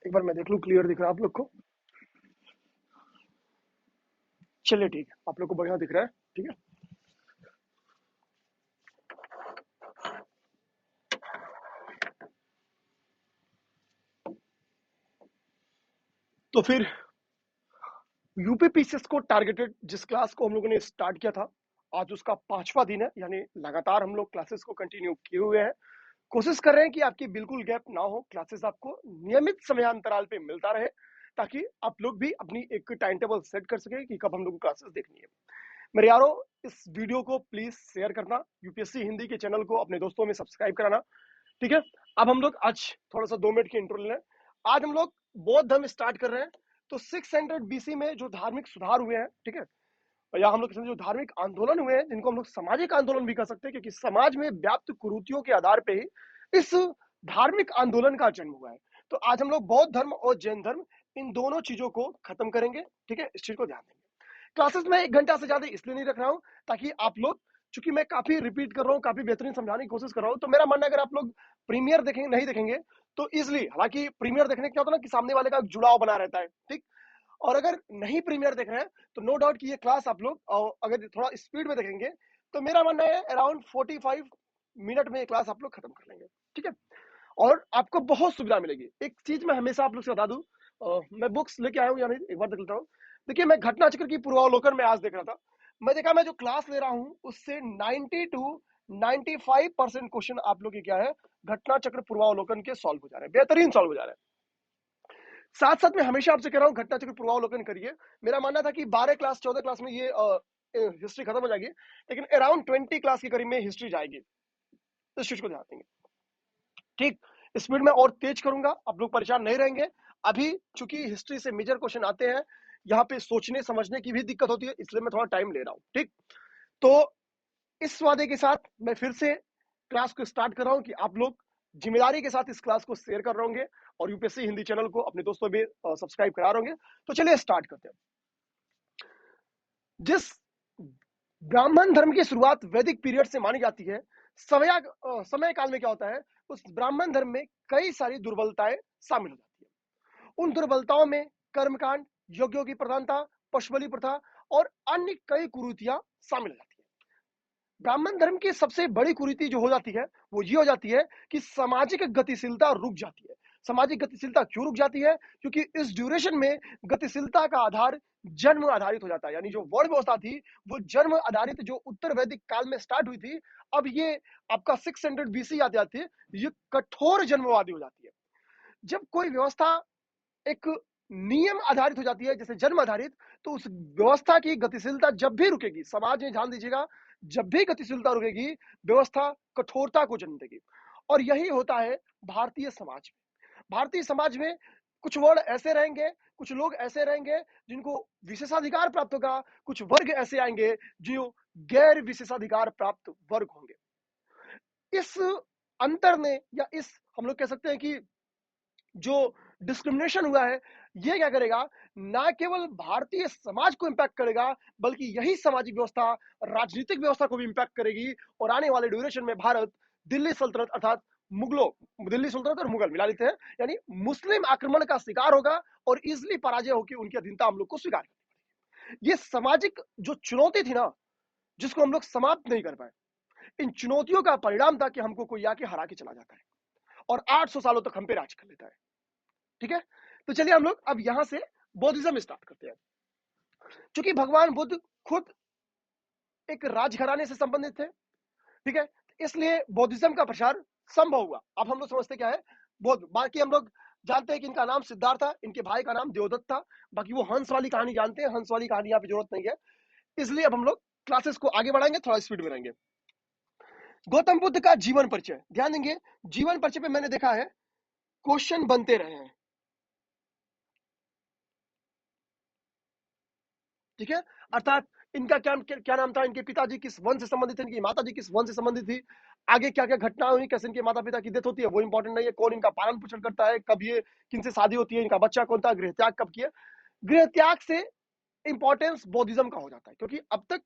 एक बार मैं देख लूं क्लियर दिख रहा है आप लोग को। चलिए ठीक है, आप लोग को बढ़िया दिख रहा है। ठीक है, तो फिर यूपीपीसीएस को टारगेटेड जिस क्लास को हम लोगों ने स्टार्ट किया था, आज उसका 5वां दिन है। यानी लगातार हम लोग क्लासेस को कंटिन्यू किए हुए हैं। कोशिश कर रहे हैं कि आपकी बिल्कुल गैप ना हो, क्लासेस आपको नियमित समयांतराल पे मिलता रहे, ताकि आप लोग भी अपनी एक टाइम टेबल सेट कर सके कि कब हम लोग को क्लासेस देखनी है। मेरे यारों, इस वीडियो को प्लीज शेयर करना, यूपीएससी हिंदी के चैनल को अपने दोस्तों में सब्सक्राइब कराना। ठीक है, अब हम लोग आज थोड़ा सा 2 मिनट की इंट्रो ले लें। आज हम लोग बौद्ध धर्म स्टार्ट कर रहे हैं। तो 600 बीसी में जो धार्मिक सुधार हुए हैं, ठीक है, या हम लोग जो धार्मिक आंदोलन हुए हैं, जिनको हम लोग सामाजिक आंदोलन भी कह सकते हैं, क्योंकि समाज में व्याप्त कुरीतियों के आधार पे ही इस धार्मिक आंदोलन का जन्म हुआ है। तो आज हम लोग बौद्ध धर्म और जैन धर्म, इन दोनों चीजों को खत्म करेंगे। ठीक है, इस चीज को ध्यान देंगे। क्लासेस में 1 घंटा से ज्यादा इसलिए नहीं रख रहा हूं ताकि आप लोग, चूंकि मैं काफी रिपीट कर रहा हूँ, काफी बेहतरीन समझाने की कोशिश कर रहा हूँ, तो मेरा मानना है अगर आप लोग प्रीमियर देखेंगे नहीं देखेंगे तो इजिली, हालांकि प्रीमियर देखने क्या होता है ना कि सामने वाले का जुड़ाव बना रहता है। ठीक, और अगर नहीं प्रीमियर देख रहे हैं तो नो डाउट कि ये क्लास आप लोग अगर थोड़ा स्पीड में देखेंगे तो मेरा मानना है अराउंड 45 मिनट में ये क्लास आप लोग खत्म कर लेंगे। ठीक है, और आपको बहुत सुविधा मिलेगी। एक चीज मैं हमेशा आप लोग से बता दूं, मैं बुक्स लेके आया हूँ, यानी एक बार देख लेता हूँ। देखिए, मैं घटना चक्र की पूर्वावलोकन में आज देख रहा था। मैं देखा, मैं जो क्लास ले रहा हूँ उससे 90 to 95% क्वेश्चन आप लोग के क्या है, घटना चक्र पूर्वावलोकन के सॉल्व हो जा रहे हैं, बेहतरीन सॉल्व हो जा रहे हैं। साथ साथ मैं हमेशा आपसे कह रहा हूँ घटना चक्र पूर्वावलोकन करिए। मेरा मानना था कि 12 क्लास 14 क्लास में ये हिस्ट्री खत्म हो जाएगी, लेकिन अराउंड 20 क्लास के करीब में हिस्ट्री जाएगी। इस चीज को ध्यान देंगे। ठीक, स्पीड में और तेज करूंगा, आप लोग परेशान नहीं रहेंगे। अभी चूंकि हिस्ट्री से मेजर क्वेश्चन आते हैं, यहाँ पे सोचने समझने की भी दिक्कत होती है, इसलिए मैं थोड़ा टाइम ले रहा हूँ। ठीक, तो इस वादे के साथ मैं फिर से क्लास को स्टार्ट कर रहा हूँ कि आप लोग जिम्मेदारी के साथ इस क्लास को शेयर कर रहे होंगे और यूपीएससी हिंदी चैनल को अपने दोस्तों में सब्सक्राइब करा रहे होंगे। तो चलिए स्टार्ट करते हैं। जिस ब्राह्मण धर्म की शुरुआत वैदिक पीरियड से मानी जाती है, समय काल में क्या होता है, उस ब्राह्मण धर्म में कई सारी दुर्बलताएं शामिल हो जाती है। उन दुर्बलताओं में कर्मकांड, यज्ञों की प्रधानता, पशुबलि प्रथा और अन्य कई कुरीतियां शामिल हो जाती है। ब्राह्मण धर्म की सबसे बड़ी कुरीति जो हो जाती है वो ये हो जाती है कि सामाजिक गतिशीलता रुक जाती है। सामाजिक गतिशीलता क्यों रुक जाती है? क्योंकि इस ड्यूरेशन में गतिशीलता का आधार जन्म आधारित हो जाता है। यानी जो वर्ण व्यवस्था थी वो जन्म आधारित, जो उत्तर वैदिक काल में स्टार्ट हुई थी, अब ये आपका 600 बीसी आती जाती है, ये कठोर जन्मवादी हो जाती है। जब कोई व्यवस्था एक नियम आधारित हो जाती है, जैसे जन्म आधारित, तो उस व्यवस्था की गतिशीलता जब भी रुकेगी, समाज में ध्यान दीजिएगा, जब भी गतिशीलता रुकेगी, व्यवस्था कठोरता को जन्म देगी। और यही होता है भारतीय समाज में। भारतीय समाज में कुछ वर्ण ऐसे रहेंगे, कुछ लोग ऐसे रहेंगे जिनको विशेषाधिकार प्राप्त होगा, कुछ वर्ग ऐसे आएंगे जो गैर विशेषाधिकार प्राप्त वर्ग होंगे। इस अंतर ने, या इस हम लोग कह सकते हैं कि जो डिस्क्रिमिनेशन हुआ है, ये क्या करेगा, ना केवल भारतीय समाज को इंपैक्ट करेगा, बल्कि यही सामाजिक व्यवस्था राजनीतिक व्यवस्था को भी इंपैक्ट करेगी। और आने वाले ड्यूरेशन में भारत दिल्ली सल्तनत अर्थात मुगलों, दिल्ली सल्तनत और मुगल मिला लेते हैं, यानी मुस्लिम आक्रमण का शिकार होगा और इजिली पराजय होकर उनकी अधीनता हम लोग को स्वीकार कर। ये सामाजिक जो चुनौती थी ना, जिसको हम लोग समाप्त नहीं कर पाए, इन चुनौतियों का परिणाम था कि हमको कोई आके हरा के चला जाता है और 800 सालों तक हम पे राज कर लेता है। ठीक है, तो चलिए हम लोग अब यहां से बौद्धिज्म स्टार्ट करते हैं। क्योंकि भगवान बुद्ध खुद एक राजघराने से संबंधित थे, ठीक है, इसलिए बौद्धिज्म का प्रचार संभव हुआ। अब हम लोग समझते क्या है बौद्ध। बाकी हम लोग जानते हैं कि इनका नाम सिद्धार्थ था, इनके भाई का नाम देवदत्त था। बाकी वो हंस वाली कहानी जानते हैं, हंस वाली कहानी यहाँ पे जरूरत नहीं है, इसलिए अब हम लोग क्लासेस को आगे बढ़ाएंगे, थोड़ा स्पीड में रहेंगे। गौतम बुद्ध का जीवन परिचय ध्यान देंगे। जीवन परिचय पे मैंने देखा है क्वेश्चन बनते रहे हैं। ठीक है, अर्थात इनका क्या क्या नाम था, इनके पिताजी किस वंश से संबंधित थे, इनकी माताजी किस वंश से संबंधित थी, आगे क्या क्या घटना हुई, कैसे इनके माता पिता की डेथ होती है वो इंपॉर्टेंट नहीं है, कौन इनका पालन पोषण करता है, कब ये किनसे शादी होती है, इनका बच्चा कौन था, गृह त्याग कब किया। गृह त्याग से इंपॉर्टेंस बौद्धिज्म का हो जाता है, क्योंकि अब तक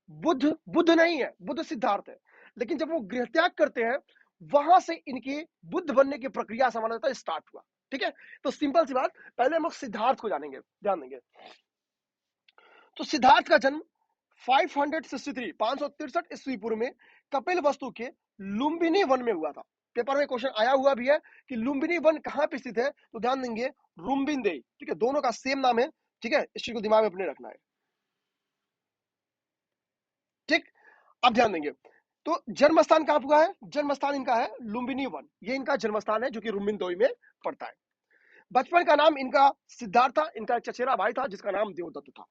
बुद्ध बुद्ध नहीं है, बुद्ध सिद्धार्थ है, लेकिन जब वो गृह त्याग करते हैं, वहां से इनकी बुद्ध बनने की प्रक्रिया समानता स्टार्ट हुआ। ठीक है, तो सिंपल सी बात, पहले हम लोग सिद्धार्थ को जानेंगे, ध्यान देंगे। तो सिद्धार्थ का जन्म 563 ईस्वी पूर्व में कपिल वस्तु के लुम्बिनी वन में हुआ था। पेपर में क्वेश्चन आया हुआ भी है कि लुम्बिनी वन कहां पे स्थित है, तो ध्यान देंगे रुम्बिनदेई, ठीक है, दोनों का सेम नाम है, ठीक है, इस चीज को दिमाग में अपने रखना है, ठीक। अब ध्यान देंगे, तो जन्म स्थान कहां हुआ है, जन्म स्थान इनका है लुम्बिनी वन, ये इनका जन्म स्थान है जो कि रुम्बिनदेई में पड़ता है। बचपन का नाम इनका सिद्धार्थ था, इनका एक चचेरा भाई था जिसका नाम देवदत्त था।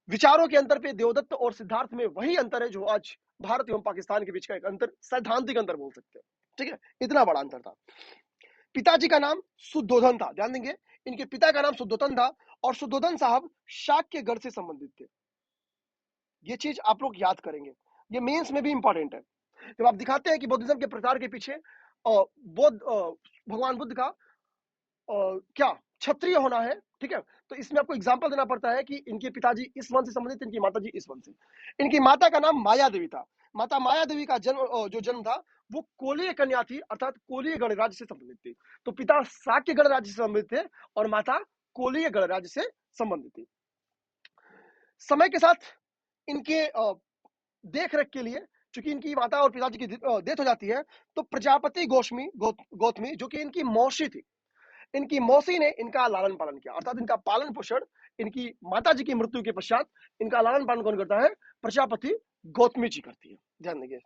विचारों के अंतर पे देवदत्त और सिद्धार्थ में वही अंतर है जो आज भारत एवं पाकिस्तान के बीच का एक अंतर, सैद्धांतिक अंतर बोल सकते हैं, ठीक है, इतना बड़ा अंतर था। पिताजी का नाम शुद्धोधन था, ध्यान देंगे, इनके पिता का नाम शुद्धोधन था, और शुद्धोधन साहब शाक्य गढ़ से संबंधित थे। ये चीज आप लोग याद करेंगे, ये मेंस में भी इंपॉर्टेंट है। जब आप दिखाते हैं कि बौद्धिज्म के प्रचार के पीछे बौद्ध भगवान बुद्ध का क्या क्षत्रिय होना है, ठीक है, तो इसमें आपको एग्जांपल देना पड़ता है कि इनके पिताजी इस वंश से संबंधित, इनकी माताजी इस वंश से। इनकी माता का नाम माया देवी था। माता माया देवी का जो जन्म था वो कोलीय कन्या थी, अर्थात कोलीय गणराज्य से संबंधित थी। तो पिता शाक्य गणराज्य से संबंधित थे और माता कोलीय गणराज्य से संबंधित थी। समय के साथ इनके देख रेख के लिए, चूंकि इनकी माता और पिताजी की डेथ हो जाती है, तो प्रजापति गौतमी जो कि इनकी मौसी थी, इनकी मौसी ने इनका लालन पालन किया, अर्थात इनका पालन पोषण इनकी माता जी की मृत्यु के पश्चात इनका लालन पालन कौन करता है, प्रजापति गौतमी जी करती है। ध्यान देंगे,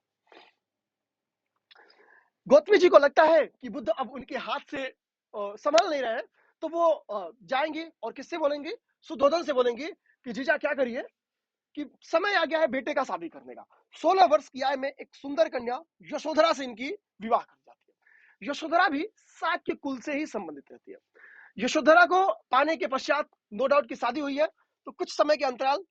गौतमी जी को लगता है कि बुद्ध अब उनके हाथ से संभाल नहीं रहे हैं, तो वो जाएंगे और किससे बोलेंगे, सुद्धोधन से बोलेंगे कि जीजा क्या करिए कि समय आ गया है बेटे का शादी करने का। 16 वर्ष की आयु में एक सुंदर कन्या यशोधरा से इनकी विवाह कर जाती है। यशोधरा भी शाक्य कुल से ही संबंधित रहती है। यशोधरा को पाने के पश्चात नो डाउट की शादी हुई है, तो कुछ समय के अंतराल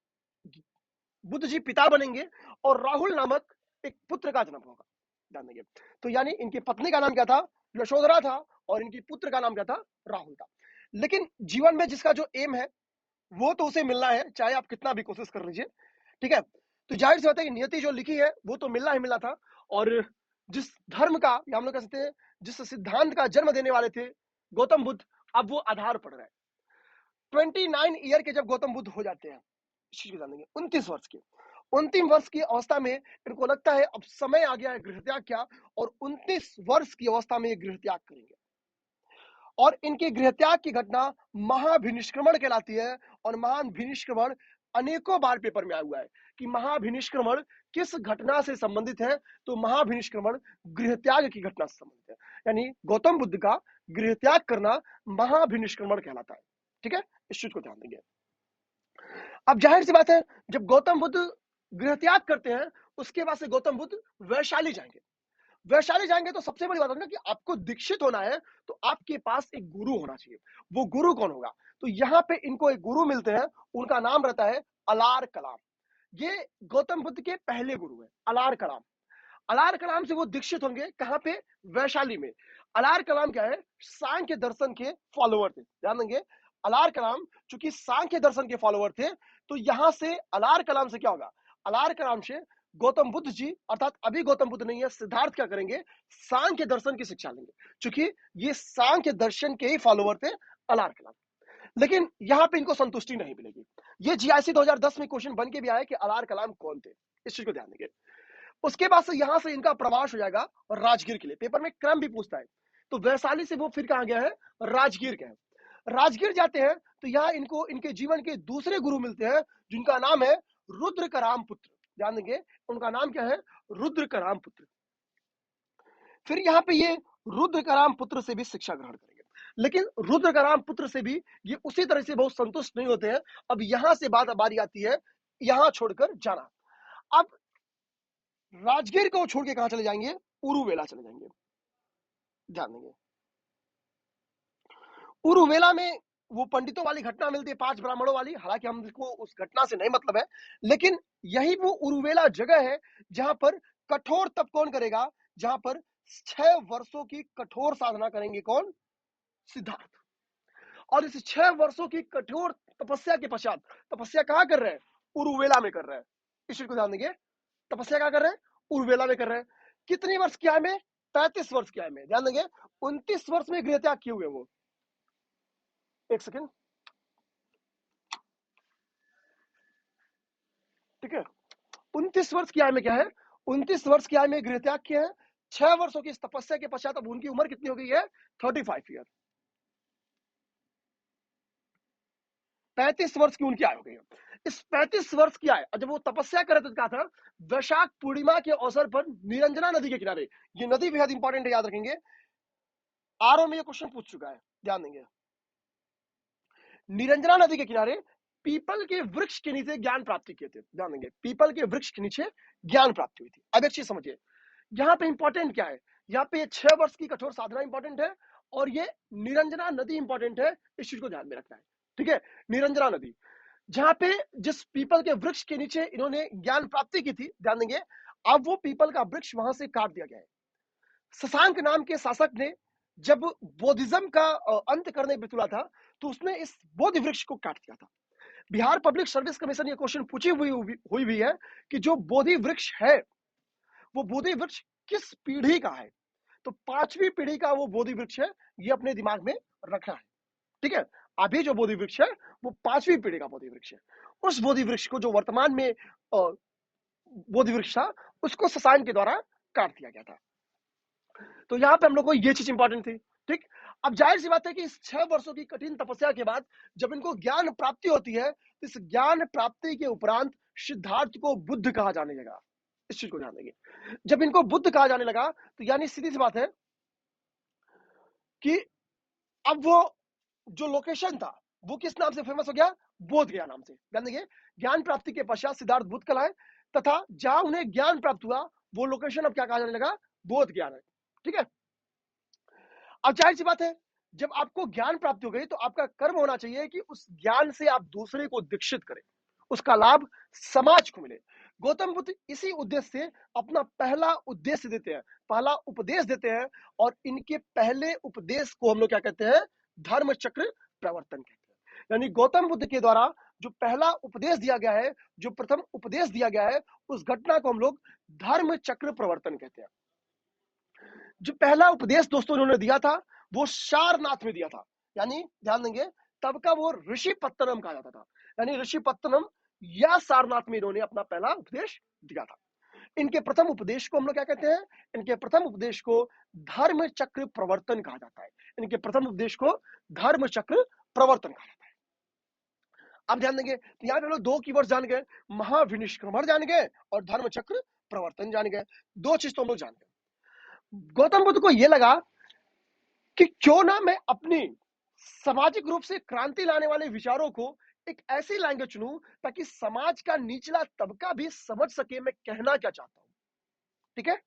बुद्ध जी पिता बनेंगे और राहुल नामक एक पुत्र का जन्म होगा, ध्यान देंगे। तो यानी इनकी पत्नी का नाम क्या था, यशोधरा था, और इनकी पुत्र का नाम क्या था, राहुल था। लेकिन जीवन में जिसका जो एम है वो तो उसे मिलना है, चाहे आप कितना भी कोशिश कर लीजिए, ठीक है। तो जाहिर सी बात है कि नियति जो लिखी है वो तो मिलना ही मिलना था, और जिस धर्म का, या हम लोग कह सकते हैं जिस सिद्धांत का जन्म देने वाले थे गौतम बुद्ध, अब वो आधार पड़ रहा है। 29 ईयर के जब गौतम बुद्ध हो जाते हैं, इस चीज को जानेंगे, 29 वर्ष के, 29 वर्ष की अवस्था में इनको लगता है अब समय आ गया है गृह त्याग क्या, और 29 वर्ष की अवस्था में ये गृह त्याग करेंगे। और इनके गृह त्याग की घटना महाभिनिष्क्रमण कहलाती है, और महाभिनिष्क्रमण अनेकों बार पेपर में आया हुआ है कि महाभिनिष्क्रमण किस घटना से संबंधित है, तो महाभिनिष्क्रमण गृह त्याग की घटना से संबंधित है, यानी गौतम बुद्ध का गृह त्याग करना महाभिनिष्क्रमण कहलाता है, ठीक है, इस चीज को ध्यान देंगे। अब जाहिर सी बात है, जब गौतम बुद्ध गृह त्याग करते हैं उसके बाद से गौतम बुद्ध वैशाली जाएंगे। वैशाली जाएंगे तो सबसे बड़ी बात है ना कि आपको दीक्षित होना है तो आपके पास एक गुरु होना चाहिए। वो गुरु कौन होगा, तो यहाँ पे इनको एक गुरु मिलते हैं, उनका नाम रहता है अलार कलाम। ये गौतम बुद्ध के पहले गुरु है, अलार कलाम। अलार कलाम से वो दीक्षित होंगे कहाँ पे, वैशाली में। अलार कलाम क्या है, सांख्य दर्शन के फॉलोअर थे, ध्यान देंगे। अलार कलाम चूंकि सांख्य दर्शन के फॉलोअर थे, तो यहां से अलार कलाम से क्या होगा, अलार कलाम से गौतम बुद्ध जी, अर्थात अभी गौतम बुद्ध नहीं है, सिद्धार्थ क्या करेंगे, सांख्य दर्शन की शिक्षा लेंगे, क्योंकि ये सांख्य दर्शन के ही फॉलोअर थे अलार कलाम। लेकिन यहां पे इनको संतुष्टि नहीं मिलेगी। ये जीआईसी 2010 में क्वेश्चन बन के भी आया कि अलार कलाम कौन थे, इस चीज को ध्यान देंगे। उसके बाद से यहां से इनका प्रवास हो जाएगा राजगीर के लिए, पेपर में क्रम भी पूछता है। तो वैशाली से वो फिर कहां गया है, राजगीर गए। राजगीर जाते हैं तो यहाँ इनको इनके जीवन के दूसरे गुरु मिलते हैं जिनका नाम है रुद्र कराम पुत्र, ध्यान देंगे, उनका नाम क्या है, रुद्र कराम पुत्र। फिर यहाँ पे ये रुद्र कराम पुत्र से भी शिक्षा ग्रहण करेंगे, लेकिन रुद्र कराम पुत्र से भी ये उसी तरह से बहुत संतुष्ट नहीं होते हैं। अब यहां से बात बारी आती है यहां छोड़कर जाना। अब राजगीर को छोड़ के कहां चले जाएंगे, उरुवेला चले जाएंगे, ध्यान देंगे। उरुवेला में वो पंडितों वाली घटना मिलती है, 5 ब्राह्मणों वाली, हालांकि हमको उस घटना से नहीं मतलब है, लेकिन यही वो उरुवेला जगह है जहां पर कठोर तप कौन करेगा, जहां पर 6 वर्षों की कठोर साधना करेंगे कौन, सिद्धार्थ। और इस 6 वर्षों की कठोर तपस्या के पश्चात, तपस्या कहां कर रहे हैं, उरुवेला में कर रहे हैं, इस चीज को ध्यान देंगे। तपस्या क्या कर रहे हैं, उर्वेला में कर रहे हैं। कितनी वर्ष की आयु में, 35 वर्ष की आयु में, ध्यान देंगे। 29 वर्ष में गृह त्याग किए हुए वो, एक सेकेंड, ठीक है। 29 वर्ष की आयु में क्या है, 29 वर्ष की आयु में गृहत्याग किया है। 6 वर्षों की इस तपस्या के पश्चात अब उनकी उम्र कितनी हो गई है, 35 ईयर, 35 वर्ष की उनकी आयु हो गई है। इस 35 वर्ष की आयु, जब वो तपस्या करे तो क्या था, वैशाख पूर्णिमा के अवसर पर निरंजना नदी के किनारे, ये नदी बेहद इंपॉर्टेंट है, याद रखेंगे, आरओ में ये क्वेश्चन पूछ चुका है, ध्यान देंगे। निरंजना नदी के किनारे पीपल के वृक्ष के नीचे ज्ञान प्राप्ति किए थे, ध्यान देंगे, पीपल के वृक्ष के नीचे ज्ञान प्राप्ति हुई थी। अब एक चीज समझिए, यहाँ पे इंपॉर्टेंट क्या है, यहाँ पे 6 वर्ष की कठोर साधना इंपॉर्टेंट है, और ये निरंजना नदी इंपॉर्टेंट है, इस चीज को ध्यान में रखना है, ठीक है। निरंजना नदी, जहां पे जिस पीपल के वृक्ष के नीचे इन्होंने ज्ञान प्राप्ति की थी, ध्यान देंगे, अब वो पीपल का वृक्ष वहां से काट दिया गया है। शशांक नाम के शासक ने जब बौद्धिज्म का अंत करने पे तुला था, तो उसने इस बोधि वृक्ष को काट दिया था। बिहार पब्लिक सर्विस कमीशन ये क्वेश्चन पूछी हुई है कि जो बोधि वृक्ष है, वो बोधि वृक्ष किस पीढ़ी का है, तो 5वीं पीढ़ी का वो बोधि वृक्ष है, ये अपने दिमाग में रखना है, ठीक है। अभी जो बोधि वृक्ष है वो 5वीं पीढ़ी का बोधि वृक्ष है। उस बोधि वृक्ष को, जो वर्तमान में बोधि वृक्ष था, उसको शशांक के द्वारा काट दिया गया था। तो यहाँ पे हम लोग को ये चीज इंपॉर्टेंट थी, ठीक। अब जाहिर सी बात है कि इस 6 वर्षों की कठिन तपस्या के बाद जब इनको ज्ञान प्राप्ति होती है, तो इस ज्ञान प्राप्ति के उपरांत सिद्धार्थ को बुद्ध कहा जाने लगा, इस चीज को ध्यान देंगे। जब इनको बुद्ध कहा जाने लगा, तो यानी सीधी सी बात है कि अब वो जो लोकेशन था वो किस नाम से फेमस हो गया, बोध गया नाम से, ध्यान देंगे। ज्ञान प्राप्ति के पश्चात सिद्धार्थ बुद्ध कहलाए, तथा जहां उन्हें ज्ञान प्राप्त हुआ वो लोकेशन अब क्या कहा जाने लगा, बोध ज्ञान है, ठीक है। अब जाहिर सी बात है, जब आपको ज्ञान प्राप्त हो गई, तो आपका कर्म होना चाहिए कि उस ज्ञान से आप दूसरे को दीक्षित करें, उसका लाभ समाज को मिले। गौतम बुद्ध इसी उद्देश्य से अपना पहला उद्देश्य देते हैं, पहला उपदेश देते हैं, और इनके पहले उपदेश को हम लोग क्या कहते हैं, धर्म चक्र प्रवर्तन कहते हैं। यानी गौतम बुद्ध के द्वारा जो पहला उपदेश दिया गया है, जो प्रथम उपदेश दिया गया है, उस घटना को हम लोग धर्म चक्र प्रवर्तन कहते हैं। जो पहला उपदेश दोस्तों उन्होंने दिया था, वो सारनाथ में दिया था, यानी ध्यान देंगे, तब का वो ऋषि पत्तनम कहा जाता था, यानी ऋषि पत्तनम या सारनाथ में इन्होंने अपना पहला उपदेश दिया था। इनके प्रथम उपदेश को हम लोग क्या कहते हैं, इनके प्रथम उपदेश को धर्म चक्र प्रवर्तन कहा जाता है। इनके प्रथम उपदेश को धर्म चक्र प्रवर्तन कहा जाता है। अब ध्यान देंगे, तो यहाँ पे हम लोग 2 कीवर्ड जान गए, महाविनिष्क्रमण जान गए और धर्म चक्र प्रवर्तन जान गए। 2 चीज तो हम लोग जान गए। गौतम बुद्ध को यह लगा कि क्यों ना मैं अपनी सामाजिक रूप से क्रांति लाने वाले विचारों को एक ऐसी लैंग्वेज चुनूं ताकि समाज का निचला तबका भी समझ सके मैं कहना क्या चाहता हूं, ठीक है।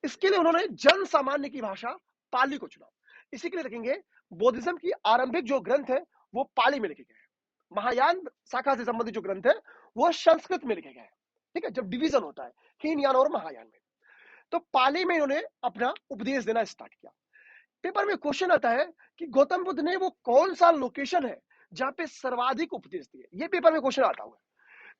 इसके लिए उन्होंने जन सामान्य की भाषा पाली को चुना। इसी के लिए देखेंगे, बौद्धिज्म की आरंभिक जो ग्रंथ है वो पाली में लिखे गए हैं। महायान शाखा से संबंधित जो ग्रंथ है वो संस्कृत में लिखे गए हैं, ठीक है। जब डिवीजन होता है हीनयान और महायान में, तो पाली में इन्होंने अपना उपदेश देना स्टार्ट किया। पेपर में क्वेश्चन आता है कि गौतम बुद्ध ने वो कौन सा लोकेशन है जहां पे सर्वाधिक उपदेश दिए, ये पेपर में क्वेश्चन आता हुआ है।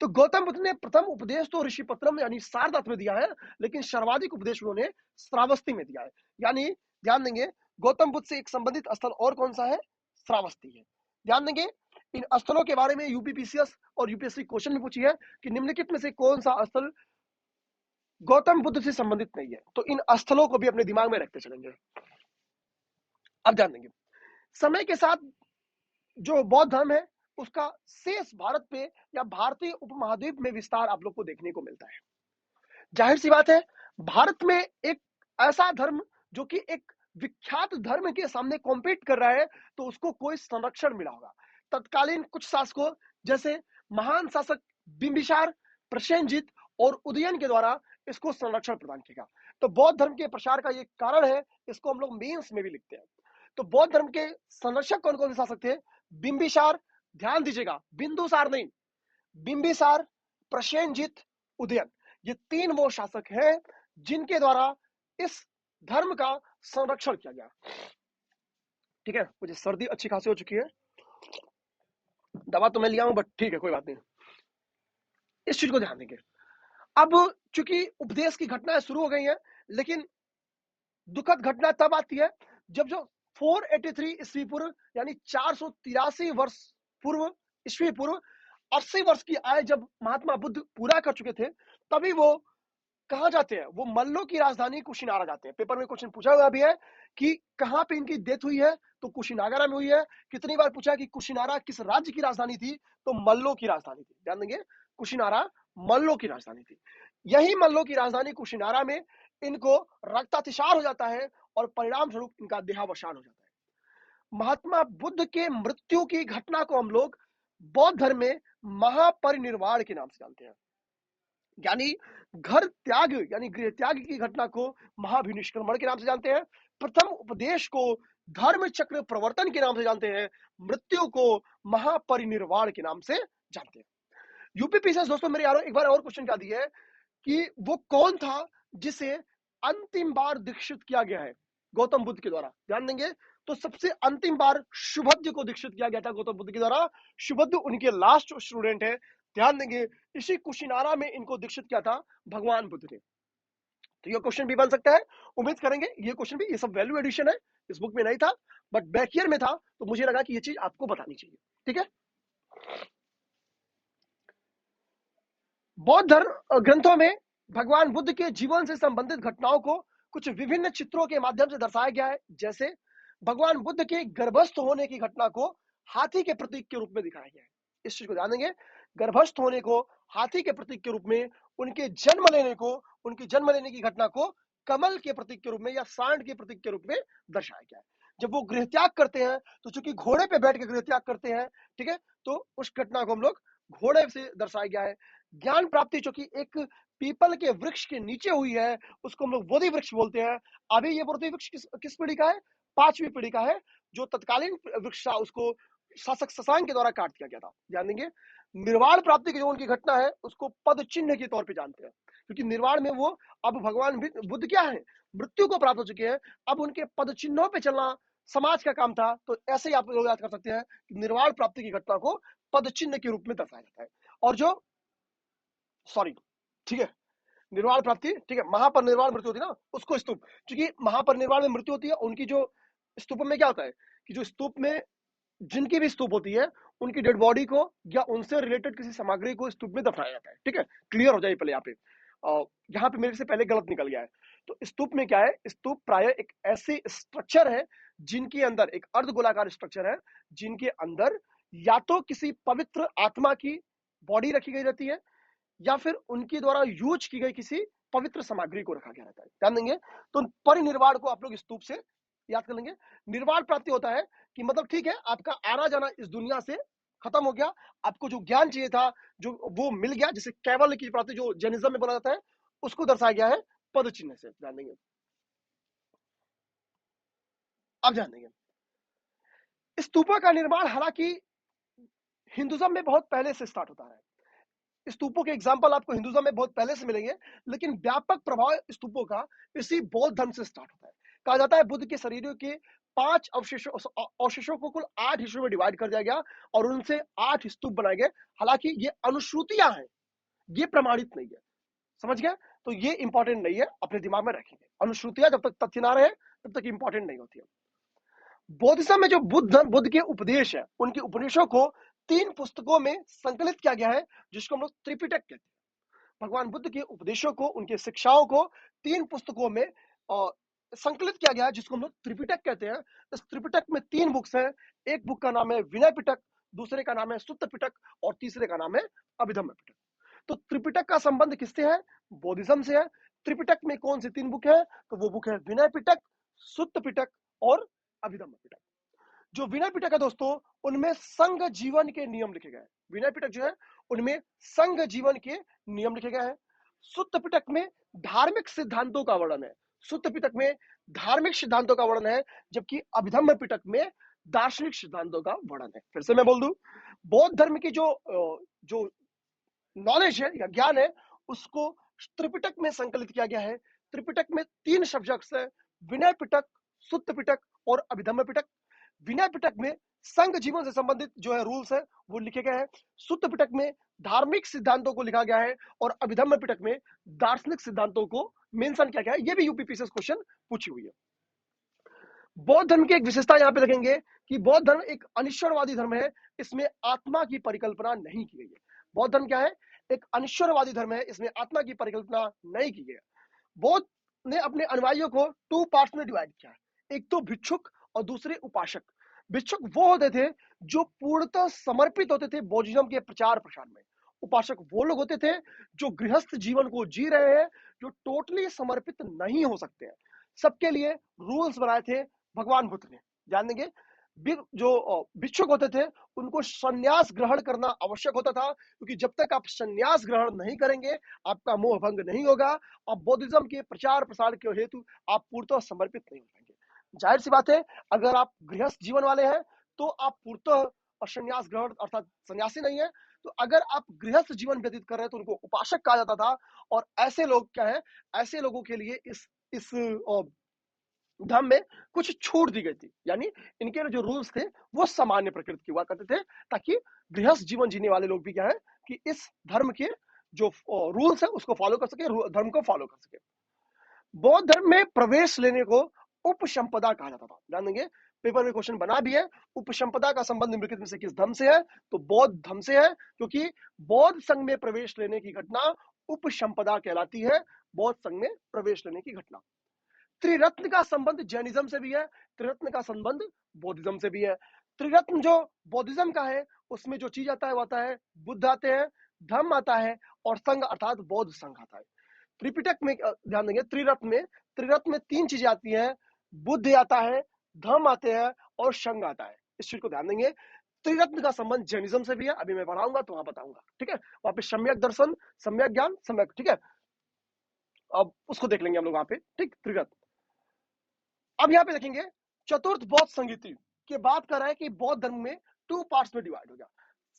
तो गौतम बुद्ध ने प्रथम उपदेश तो ऋषिपत्रम यानी सारनाथ में दिया है, लेकिन सर्वाधिक उपदेश उन्होंने श्रावस्ती में दिया है। यानी ध्यान देंगे, गौतम बुद्ध से एक संबंधित स्थल और कौन सा है, श्रावस्ती है। ध्यान देंगे, इन स्थलों के बारे में यूपीपीसीएस और यूपीएससी क्वेश्चन भी पूछी है कि निम्नलिखित में से कौन सा स्थल गौतम बुद्ध से संबंधित नहीं है, तो इन स्थलों को भी अपने दिमाग में रखते चलेंगे। अब ध्यान देंगे, समय के साथ जो बौद्ध धर्म है उसका शेष भारत पे या भारतीय उपमहाद्वीप में विस्तार आप लोग को देखने को मिलता है। जाहिर सी बात है, भारत में एक ऐसा धर्म जो कि एक विख्यात धर्म के सामने कॉम्पीट कर रहा है, तो उसको कोई संरक्षण मिला होगा। तत्कालीन कुछ शासकों जैसे महान शासक बिंबिसार, प्रसेनजीत और उदयन के द्वारा इसको संरक्षण प्रदान किया गया। तो बौद्ध धर्म के प्रसार का ये कारण है, इसको हम लोग मेंस में भी लिखते हैं। तो बौद्ध धर्म के संरक्षक कौन कौन से शासक थे, बिंबिसार, ध्यान दीजिएगा, बिंदुसार नहीं, बिंबिसार, प्रसेनजीत, उदयन, ये 3 वो शासक हैं जिनके द्वारा इस धर्म का संरक्षण किया गया, ठीक है। मुझे सर्दी अच्छी खासी हो चुकी है, दवा तो मैं लिया हूं, बट ठीक है, कोई बात नहीं, इस चीज को ध्यान देंगे। अब चूंकि उपदेश की घटनाएं शुरू हो गई हैं, लेकिन दुखद घटना तब आती है जब जो 483 ईस्वी पूर्व यानी 483 वर्ष पूर्व, ईस्वी पूर्व 80 वर्ष की आयु जब महात्मा बुद्ध पूरा कर चुके थे, तभी वो कहाँ जाते हैं? वो मल्लों की राजधानी कुशीनारा जाते हैं। पेपर में क्वेश्चन पूछा हुआ भी है कि कहाँ पे इनकी डेथ हुई है, तो कुशीनागरा में हुई है। कितनी बार पूछा कि कुशीनारा किस राज्य की राजधानी थी, तो मल्लों की राजधानी थी। ध्यान देंगे, कुशीनारा मल्लों की राजधानी थी। यही मल्लों की राजधानी कुशीनारा में इनको रक्तातिसार हो जाता है और परिणाम स्वरूप इनका देहावसान हो जाता है। महात्मा बुद्ध के मृत्यु की घटना को हम लोग बौद्ध धर्म में महापरिनिर्वाण के नाम से जानते हैं, यानी घर त्याग यानी गृह त्याग की घटना को महाभिनिष्क्रमण के नाम से जानते हैं। प्रथम उपदेश को धर्म चक्र प्रवर्तन के नाम से जानते हैं। मृत्यु को महापरिनिर्वाण के नाम से जानते हैं। यूपीपीसीएस दोस्तों मेरे यारों एक बार और क्वेश्चन क्या दिया है कि वो कौन था जिसे अंतिम बार दीक्षित किया गया है गौतम बुद्ध के द्वारा? ध्यान देंगे, तो सबसे अंतिम बार सुभद्र को दीक्षित किया गया था गौतम बुद्ध के द्वारा। सुभद्र उनके लास्ट स्टूडेंट है। ध्यान देंगे, इसी कुशीनारा में इनको दीक्षित किया था भगवान बुद्ध ने। तो ये क्वेश्चन भी बन सकता है, उम्मीद करेंगे ये क्वेश्चन भी, ये सब वैल्यू एडिशन है, इस बुक में नहीं था बट बैक ईयर में था, तो मुझे लगा कि ये चीज आपको बतानी चाहिए। ठीक है, बौद्ध धर्म ग्रंथों में भगवान बुद्ध के जीवन से संबंधित घटनाओं को कुछ विभिन्न चित्रों के माध्यम से दर्शाया गया है। जैसे भगवान बुद्ध के गर्भस्थ होने की घटना को हाथी के प्रतीक के रूप में दिखाया गया है। इस चीज को ध्यान देंगे, गर्भस्थ होने को हाथी के प्रतीक के रूप में, उनके जन्म लेने की घटना को कमल के प्रतीक के रूप में या सांड के प्रतीक के रूप में दर्शाया गया है। जब वो गृह त्याग करते हैं तो चूंकि घोड़े पे बैठ के गृह त्याग करते हैं, ठीक है, तो उस घटना को हम लोग घोड़े से दर्शाया गया है। ज्ञान प्राप्ति जो कि एक पीपल के वृक्ष के नीचे हुई है, उसको हम लोग बोधि वृक्ष बोलते हैं। अभी ये बोधि वृक्ष किस पीढ़ी का है? 5वीं पीढ़ी का है। जो तत्कालीन वृक्ष था उसको शासक शशांक के द्वारा काट दिया गया था। ध्यान देंगे, निर्वाण प्राप्ति की जो उनकी घटना है उसको पद चिन्ह के तौर पे जानते हैं, क्योंकि निर्वाण में वो अब भगवान बुद्ध क्या है, मृत्यु को प्राप्त हो चुके हैं। अब उनके पद चिन्हों पे चलना समाज का काम था। तो ऐसे ही आप लोग याद कर सकते हैं कि निर्वाण प्राप्ति की घटना को पद चिन्ह के रूप में दर्शाया जाता है। और जो सॉरी, ठीक है, निर्वाण प्राप्ति, ठीक है, महापरिनिर्वाण मृत्यु होती है ना, उसको स्तूप, क्योंकि महापरिनिर्वाण में मृत्यु होती है, उनकी जो स्तूप में क्या होता है कि जो स्तूप में जिनकी भी स्तूप होती है उनकी डेड बॉडी को या उनसे रिलेटेड किसी सामग्री को स्तूप में दफनाया जाता है। ठीक है, क्लियर हो जाए पहले यहाँ पे। यहाँ पे मेरे से पहले गलत निकल गया है। तो स्तूप में क्या है, स्तूप प्राय एक ऐसी स्ट्रक्चर है जिनके अंदर एक अर्धगोलाकार स्ट्रक्चर है, जिनके अंदर या तो किसी पवित्र आत्मा की बॉडी रखी गई रहती है या फिर उनके द्वारा यूज की गई किसी पवित्र सामग्री को रखा गया रहता है। ध्यान देंगे, तो परिनिर्वाण को आप लोग स्तूप से याद कर लेंगे। निर्वाण प्राप्ति होता है कि मतलब ठीक है, आपका आना जाना इस दुनिया से खत्म हो गया, आपको जो ज्ञान चाहिए था जो वो मिल गया, जिसे कैवल्य की प्राप्ति जो जैनिज्म में बोला जाता है, उसको दर्शाया गया है पद चिन्ह से। ध्यान देंगे, अब ध्यान देंगे, स्तूपों का निर्माण हालांकि हिंदुज्म में बहुत पहले से स्टार्ट होता है। स्तूपों के एग्जाम्पल आपको हिंदुज्म में बहुत पहले से मिलेंगे, लेकिन व्यापक प्रभाव स्तूपों का इसी बौद्ध धर्म से स्टार्ट होता है। कहा जाता है बुद्ध के शरीर के 5 अवशेषों को कुल 8 हिस्सों में डिवाइड कर दिया गया और उनसे 8 स्तूप बनाए गए। हालांकि ये अनुश्रुतियां हैं, ये प्रमाणित नहीं है। समझ गया? तो ये इंपॉर्टेंट नहीं है, अपने दिमाग में रखेंगे। अनुश्रुतियां जब तक तथ्य ना रहे तब तक इंपॉर्टेंट नहीं होती है। बौद्धिज्म में जो बुद्ध के उपदेश है, उनके उपदेशों को 3 पुस्तकों में संकलित किया गया है, जिसको हम लोग त्रिपिटक कहते हैं। भगवान बुद्ध के उपदेशों को, उनके शिक्षाओं को 3 पुस्तकों में संकलित किया गया है, जिसको हम लोग त्रिपिटक कहते हैं। इस त्रिपिटक में 3 बुक्स हैं। एक बुक का नाम है विनय पिटक, दूसरे का नाम है सुत्त पिटक और तीसरे का नाम है अभिधम्म पिटक। तो त्रिपिटक का संबंध किससे है? बौद्धिज्म से है। त्रिपिटक में कौन सी 3 बुक है? तो वो बुक है विनय पिटक, सुत्त पिटक और अभिधम्म पिटक। जो विनय पिटक है दोस्तों, उनमें संघ जीवन के नियम लिखे गए हैं। विनय पिटक जो है उनमें संघ जीवन के नियम लिखे गए हैं। सुत्त पिटक में धार्मिक सिद्धांतों का वर्णन है। सुत्त पिटक में धार्मिक सिद्धांतों का वर्णन है, जबकि अभिधम्म पिटक में दार्शनिक सिद्धांतों का वर्णन है। फिर से मैं बोल दूं, बौद्ध धर्म की जो नॉलेज है या ज्ञान है, उसको त्रिपिटक में संकलित किया गया है। त्रिपिटक में 3 सब्जेक्ट्स है, विनय पिटक, सुत्त पिटक और अभिधम्म पिटक। विनय पिटक में संघ जीवन से संबंधित जो है रूल्स है वो लिखे गए हैं। सुत्त पिटक में धार्मिक सिद्धांतों को लिखा गया है और अभिधम्म पिटक में दार्शनिक सिद्धांतों को मेंशन किया गया है। ये भी यूपीपीसीएस क्वेश्चन पूछी हुई है। बौद्ध धर्म की एक विशेषता यहाँ पे देखेंगे कि बौद्ध धर्म एक अनिश्वरवादी धर्म है, इसमें आत्मा की परिकल्पना नहीं की गई है। बौद्ध धर्म क्या है? एक अनिश्वरवादी धर्म है, इसमें आत्मा की परिकल्पना नहीं की गई है। बौद्ध ने अपने अनुयायियों को 2 पार्ट्स में डिवाइड किया है। एक तो भिक्षुक और दूसरे उपासक। भिक्षुक वो होते थे जो पूर्णतः समर्पित होते थे बौद्धिज्म के प्रचार प्रसार में। उपासक वो लोग होते थे जो गृहस्थ जीवन को जी रहे हैं, जो टोटली समर्पित नहीं हो सकते हैं। सबके लिए रूल्स बनाए थे भगवान बुद्ध ने। ध्यान देंगे, जो भिक्षुक होते थे उनको संन्यास ग्रहण करना आवश्यक होता था, क्योंकि जब तक आप संन्यास ग्रहण नहीं करेंगे, आपका मोह भंग नहीं होगा, और बौद्धिज्म के प्रचार प्रसार के हेतु आप पूर्णतः समर्पित नहीं हो पाएंगे। जाहिर सी बात है, अगर आप गृहस्थ जीवन वाले हैं तो आप पूर्णतः संन्यास ग्रहण अर्थात सन्यासी नहीं है। तो अगर आप गृहस्थ जीवन व्यतीत कर रहे हैं तो उनको उपासक कहा जाता था। और ऐसे लोग क्या है, ऐसे लोगों के लिए इस धर्म में कुछ छूट दी गई थी, यानी इनके जो रूल्स थे वो सामान्य प्रकृति के हुआ करते थे, ताकि गृहस्थ जीवन जीने वाले लोग भी क्या है कि इस धर्म के जो रूल्स है उसको फॉलो कर सके, धर्म को फॉलो कर सके। बौद्ध धर्म में प्रवेश लेने को उपसंपदा कहा जाता था। ध्यान देंगे, पेपर में क्वेश्चन बना भी है, उपसंपदा का संबंध निम्नलिखित में से किस धर्म से है? तो बौद्ध धर्म से है, क्योंकि बौद्ध संघ में प्रवेश लेने की घटना उपसंपदा कहलाती है। बौद्ध संघ में प्रवेश लेने की घटना। त्रिरत्न का संबंध जैनिज्म से भी है, त्रिरत्न का संबंध बौद्धिज्म से भी है। त्रिरत्न जो बौद्धिज्म का है, उसमें जो चीज आता है वो आता है बुद्ध आते हैं, धम्म आता है, और संघ अर्थात बौद्ध संघ आता है। त्रिपिटक में ध्यान देंगे, त्रिरत्न में 3 चीजें आती हैं, बुद्ध आता है, धम्म आते हैं, और संघ आता है। इस चीज को ध्यान देंगे। त्रिरत्न का संबंध जैनिज्म से भी है, अभी मैं पढ़ाऊंगा तो वहां बताऊंगा, ठीक है। वहां पे सम्यक दर्शन, सम्यक ज्ञान, सम्यक, ठीक है, अब उसको देख लेंगे हम लोग वहां पे, ठीक। त्रिरत्न। अब यहाँ पे देखेंगे चतुर्थ बौद्ध संगीति की बात कर रहा है कि बौद्ध धर्म में 2 पार्ट्स में डिवाइड हो गया।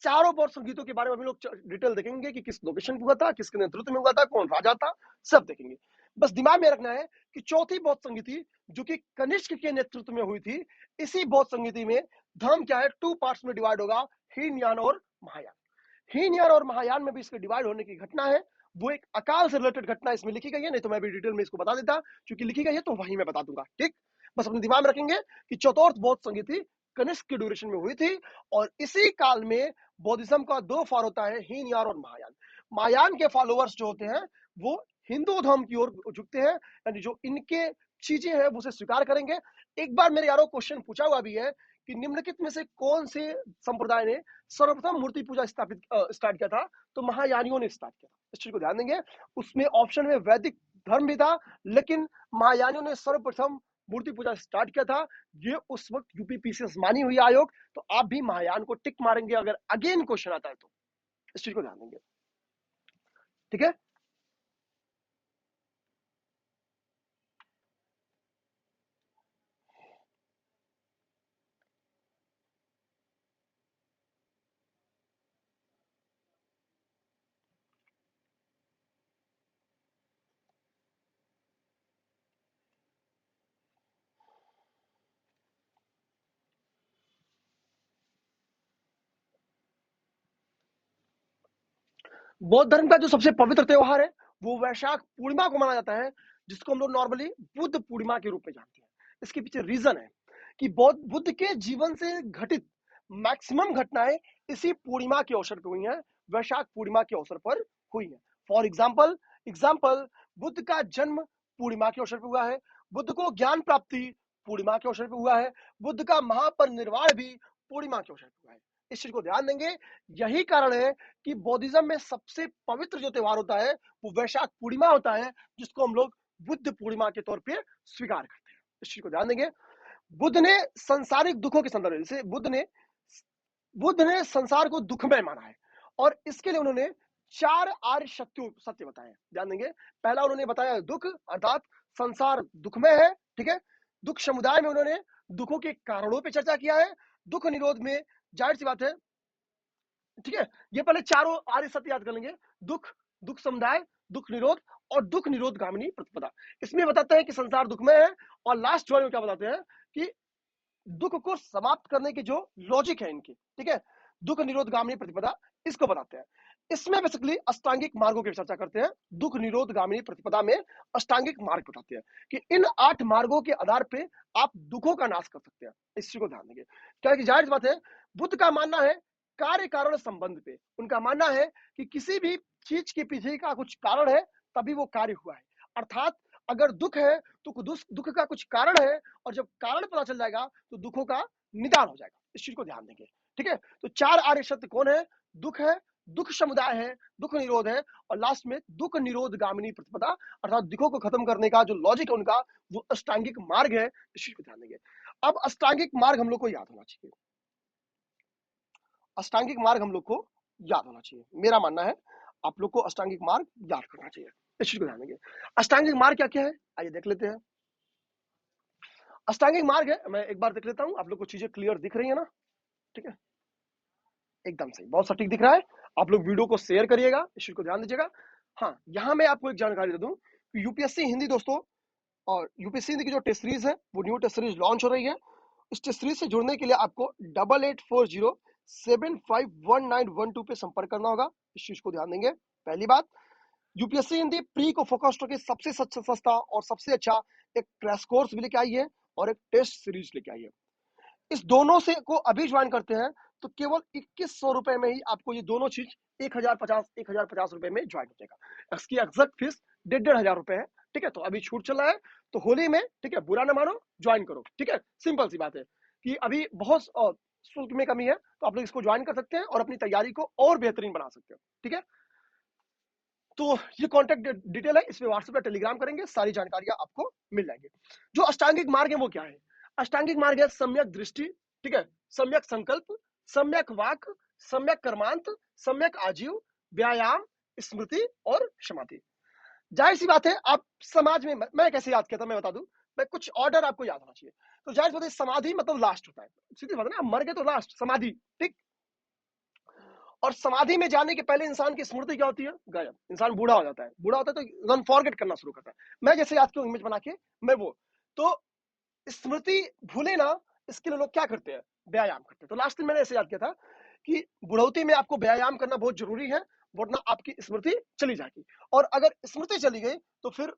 चारों बौद्ध संगीतों के बारे में हम लोग डिटेल देखेंगे कि किस लोकेशन पे हुआ था, किसके नेतृत्व में हुआ था, कौन राजा था, सब देखेंगे। बस दिमाग में रखना है कि चौथी बौद्ध संगीति जो कि कनिष्क के नेतृत्व में हुई थी, इसी बौद्ध संगीति में धर्म क्या है 2 पार्ट्स में डिवाइड होगा, हीनयान और महायान। हीनयान और महायान में भी इसके डिवाइड होने की घटना है, वो एक अकाल से रिलेटेड घटना इसमें लिखी गई है, नहीं तो मैं भी डिटेल में इसको बता देता, क्योंकि लिखी गई है तो वही मैं बता दूंगा, ठीक। बस अपने दिमाग में रखेंगे कि चतुर्थ बौद्ध संगीति कनिष्क के ड्यूरेशन में हुई थी, और इसी काल में बौद्धिज्म का 2 फॉर होता है, हीनयान और महायान। महायान के फॉलोअर्स जो होते हैं वो हिंदू धर्म की ओर झुकते हैं, यानी जो इनके चीजें हैं वो उसे स्वीकार करेंगे। एक बार मेरे यारों क्वेश्चन पूछा हुआ भी है कि निम्नलिखित में से कौन से संप्रदाय ने सर्वप्रथम मूर्ति पूजा स्टार्ट किया था? तो महायानियों ने स्टार्ट किया था। इस चीज को ध्यान देंगे। उसमें ऑप्शन में वैदिक धर्म भी था, लेकिन महायानियों ने सर्वप्रथम मूर्ति पूजा स्टार्ट किया था। ये उस वक्त यूपीपीसीएस मानी हुई आयोग, तो आप भी महायान को टिक मारेंगे अगर अगेन क्वेश्चन आता है तो। इस चीज को ध्यान देंगे, ठीक है। बौद्ध धर्म का जो सबसे पवित्र त्योहार है वो वैशाख पूर्णिमा को माना जाता है, जिसको हम लोग नॉर्मली बुद्ध पूर्णिमा के रूप में जानते हैं। इसके पीछे रीजन है कि बौद्ध बुद्ध के जीवन से घटित मैक्सिमम घटनाएं इसी पूर्णिमा के अवसर पर हुई हैं, वैशाख पूर्णिमा के अवसर पर हुई है। फॉर एग्जाम्पल बुद्ध का जन्म पूर्णिमा के अवसर पर हुआ है, बुद्ध को ज्ञान प्राप्ति पूर्णिमा के अवसर पर हुआ है, बुद्ध का महापरिनिर्वाण भी पूर्णिमा के अवसर पर हुआ है। इस चीज को ध्यान देंगे। यही कारण है कि बौद्धिज्म में सबसे पवित्र जो त्योहार होता है वो वैशाख पूर्णिमा होता है, जिसको हम लोग बुद्ध पूर्णिमा के तौर पे स्वीकार करते हैं। इस चीज को ध्यान देंगे। बुद्ध ने संसारिक दुखों के संदर्भ में, जैसे बुद्ध ने संसार को दुखमय माना है, और इसके लिए उन्होंने 4 आर्य सत्य बताए। ध्यान देंगे, पहला उन्होंने बताया दुख, अर्थात संसार दुखमय है, ठीक है। दुख समुदाय में उन्होंने दुखों के कारणों पर चर्चा किया है। दुख निरोध में जाहिर सी बात है, ठीक है, ये पहले चारों आर्य सत्य याद कर लेंगे। दुख समुदाय, दुख निरोध और दुख निरोध गामिनी प्रतिपदा। इसमें बताते हैं कि संसार दुखमय है, और लास्ट वाले में क्या बताते हैं कि दुख को समाप्त करने की जो लॉजिक है इनकी, ठीक है, दुख निरोध गामिनी प्रतिपदा, इसको बताते हैं। इसमें बेसिकली अष्टांगिक मार्गों की चर्चा करते हैं। दुख निरोध गामिनी प्रतिपदा में अष्टांगिक मार्ग बताते हैं कि इन 8 मार्गों के आधार पे आप दुखों का नाश कर सकते हैं। इस चीज को ध्यान देंगे, क्या कि जाहिर सी बात है, बुद्ध का मानना है कार्य कारण संबंध पे। उनका मानना है कि किसी भी चीज के पीछे का कुछ कारण है, तभी वो कार्य हुआ है। अर्थात अगर दुख है तो दुख का कुछ कारण है, और जब कारण पता चल जाएगा तो दुखों का निदान हो जाएगा। इस चीज को ध्यान देंगे, ठीक है। तो 4 आर्य सत्य कौन है? दुख है, दुख समुदाय है, दुख निरोध है, और लास्ट में दुख निरोध गामिनी प्रतिपदा, अर्थात दुखों को खत्म करने का जो लॉजिक है उनका, वो अष्टांगिक मार्ग है। इस चीज को ध्यान देंगे। अब अष्टांगिक मार्ग हम लोग को याद होना चाहिए। अष्टांगिक मार्ग हम लोग को याद होना चाहिए। मेरा मानना है आप लोग को अष्टांगिक मार्ग याद करना चाहिए। इस चीज को ध्यान देंगे। अष्टांगिक मार्ग क्या क्या है, आइए देख लेते हैं। अष्टांगिक मार्ग है, मैं एक बार देख लेता हूं, आप लोग को चीजें क्लियर दिख रही है ना? ठीक है, एकदम सही, बहुत सटीक दिख रहा है। आप लोग वीडियो को शेयर करिएगा, इस चीज को ध्यान दीजिएगा। हाँ, यहां मैं आपको एक जानकारी दे दूं कि यूपीएससी हिंदी दोस्तों, और यूपीएससी हिंदी की जो टेस्ट सीरीज है वो न्यू टेस्ट सीरीज लॉन्च हो रही है। इस टेस्ट सीरीज से जुड़ने के लिए आपको 8840751912 पे संपर्क करना होगा। इस चीज को ध्यान देंगे। पहली बात, यूपीएससी हिंदी प्री को फोकस्ड होकर सबसे सस्ता और सबसे अच्छा एक क्रैश कोर्स भी लेके आई है, और एक टेस्ट सीरीज लेके आई है। इस दोनों से को अभी ज्वाइन करते हैं तो केवल 2100 रुपए में ही आपको ये दोनों चीज 1050 रुपए में ज्वाइन हो जाएगा। इसकी एग्जैक्ट फीस 1,500 रुपए है, ठीक है। तो अभी छूट चल रहा है, तो होली में, ठीक है, बुरा ना मानो, ज्वाइन करो, ठीक है। सिंपल सी बात है कि अभी बहुत शुल्क में कमी है, तो आप लोग इसको ज्वाइन कर सकते हैं और अपनी तैयारी को और बेहतरीन बना सकते हैं, ठीक है। तो ये कॉन्टेक्ट डिटेल है, इसमें व्हाट्सएप या टेलीग्राम करेंगे, सारी जानकारियां आपको मिल जाएंगी। जो अष्टांगिक मार्ग है वो क्या है? अष्टांगिक मार्ग है सम्यक दृष्टि, ठीक है, सम्यक संकल्प, सम्यक वाक, सम्यक कर्मांत, सम्यक आजीव, व्यायाम, स्मृति और समाधि। जाहिर सी बात है, आप समाज में, मैं कैसे याद किया था मैं बता दूं, मैं कुछ ऑर्डर आपको याद होना चाहिए। तो जाहिर सी बात है, समाधि मतलब लास्ट होता है, सीधी बात है ना, मर गए तो लास्ट समाधि, ठीक। और समाधि में जाने के पहले इंसान की स्मृति क्या होती है? गायब। इंसान बूढ़ा हो जाता है, बूढ़ा होता है तो रन फॉरगेट करना शुरू करता है। मैं जैसे याद क्यों इमेज बना के, मैं वो, तो स्मृति भूले ना, इसके लिए लोग क्या करते हैं? व्यायाम करते हैं। तो लास्ट दिन मैंने ऐसे याद किया था कि बुढ़ौती में आपको व्यायाम करना बहुत जरूरी है, वरना आपकी स्मृति चली जाएगी। और अगर स्मृति चली गई तो फिर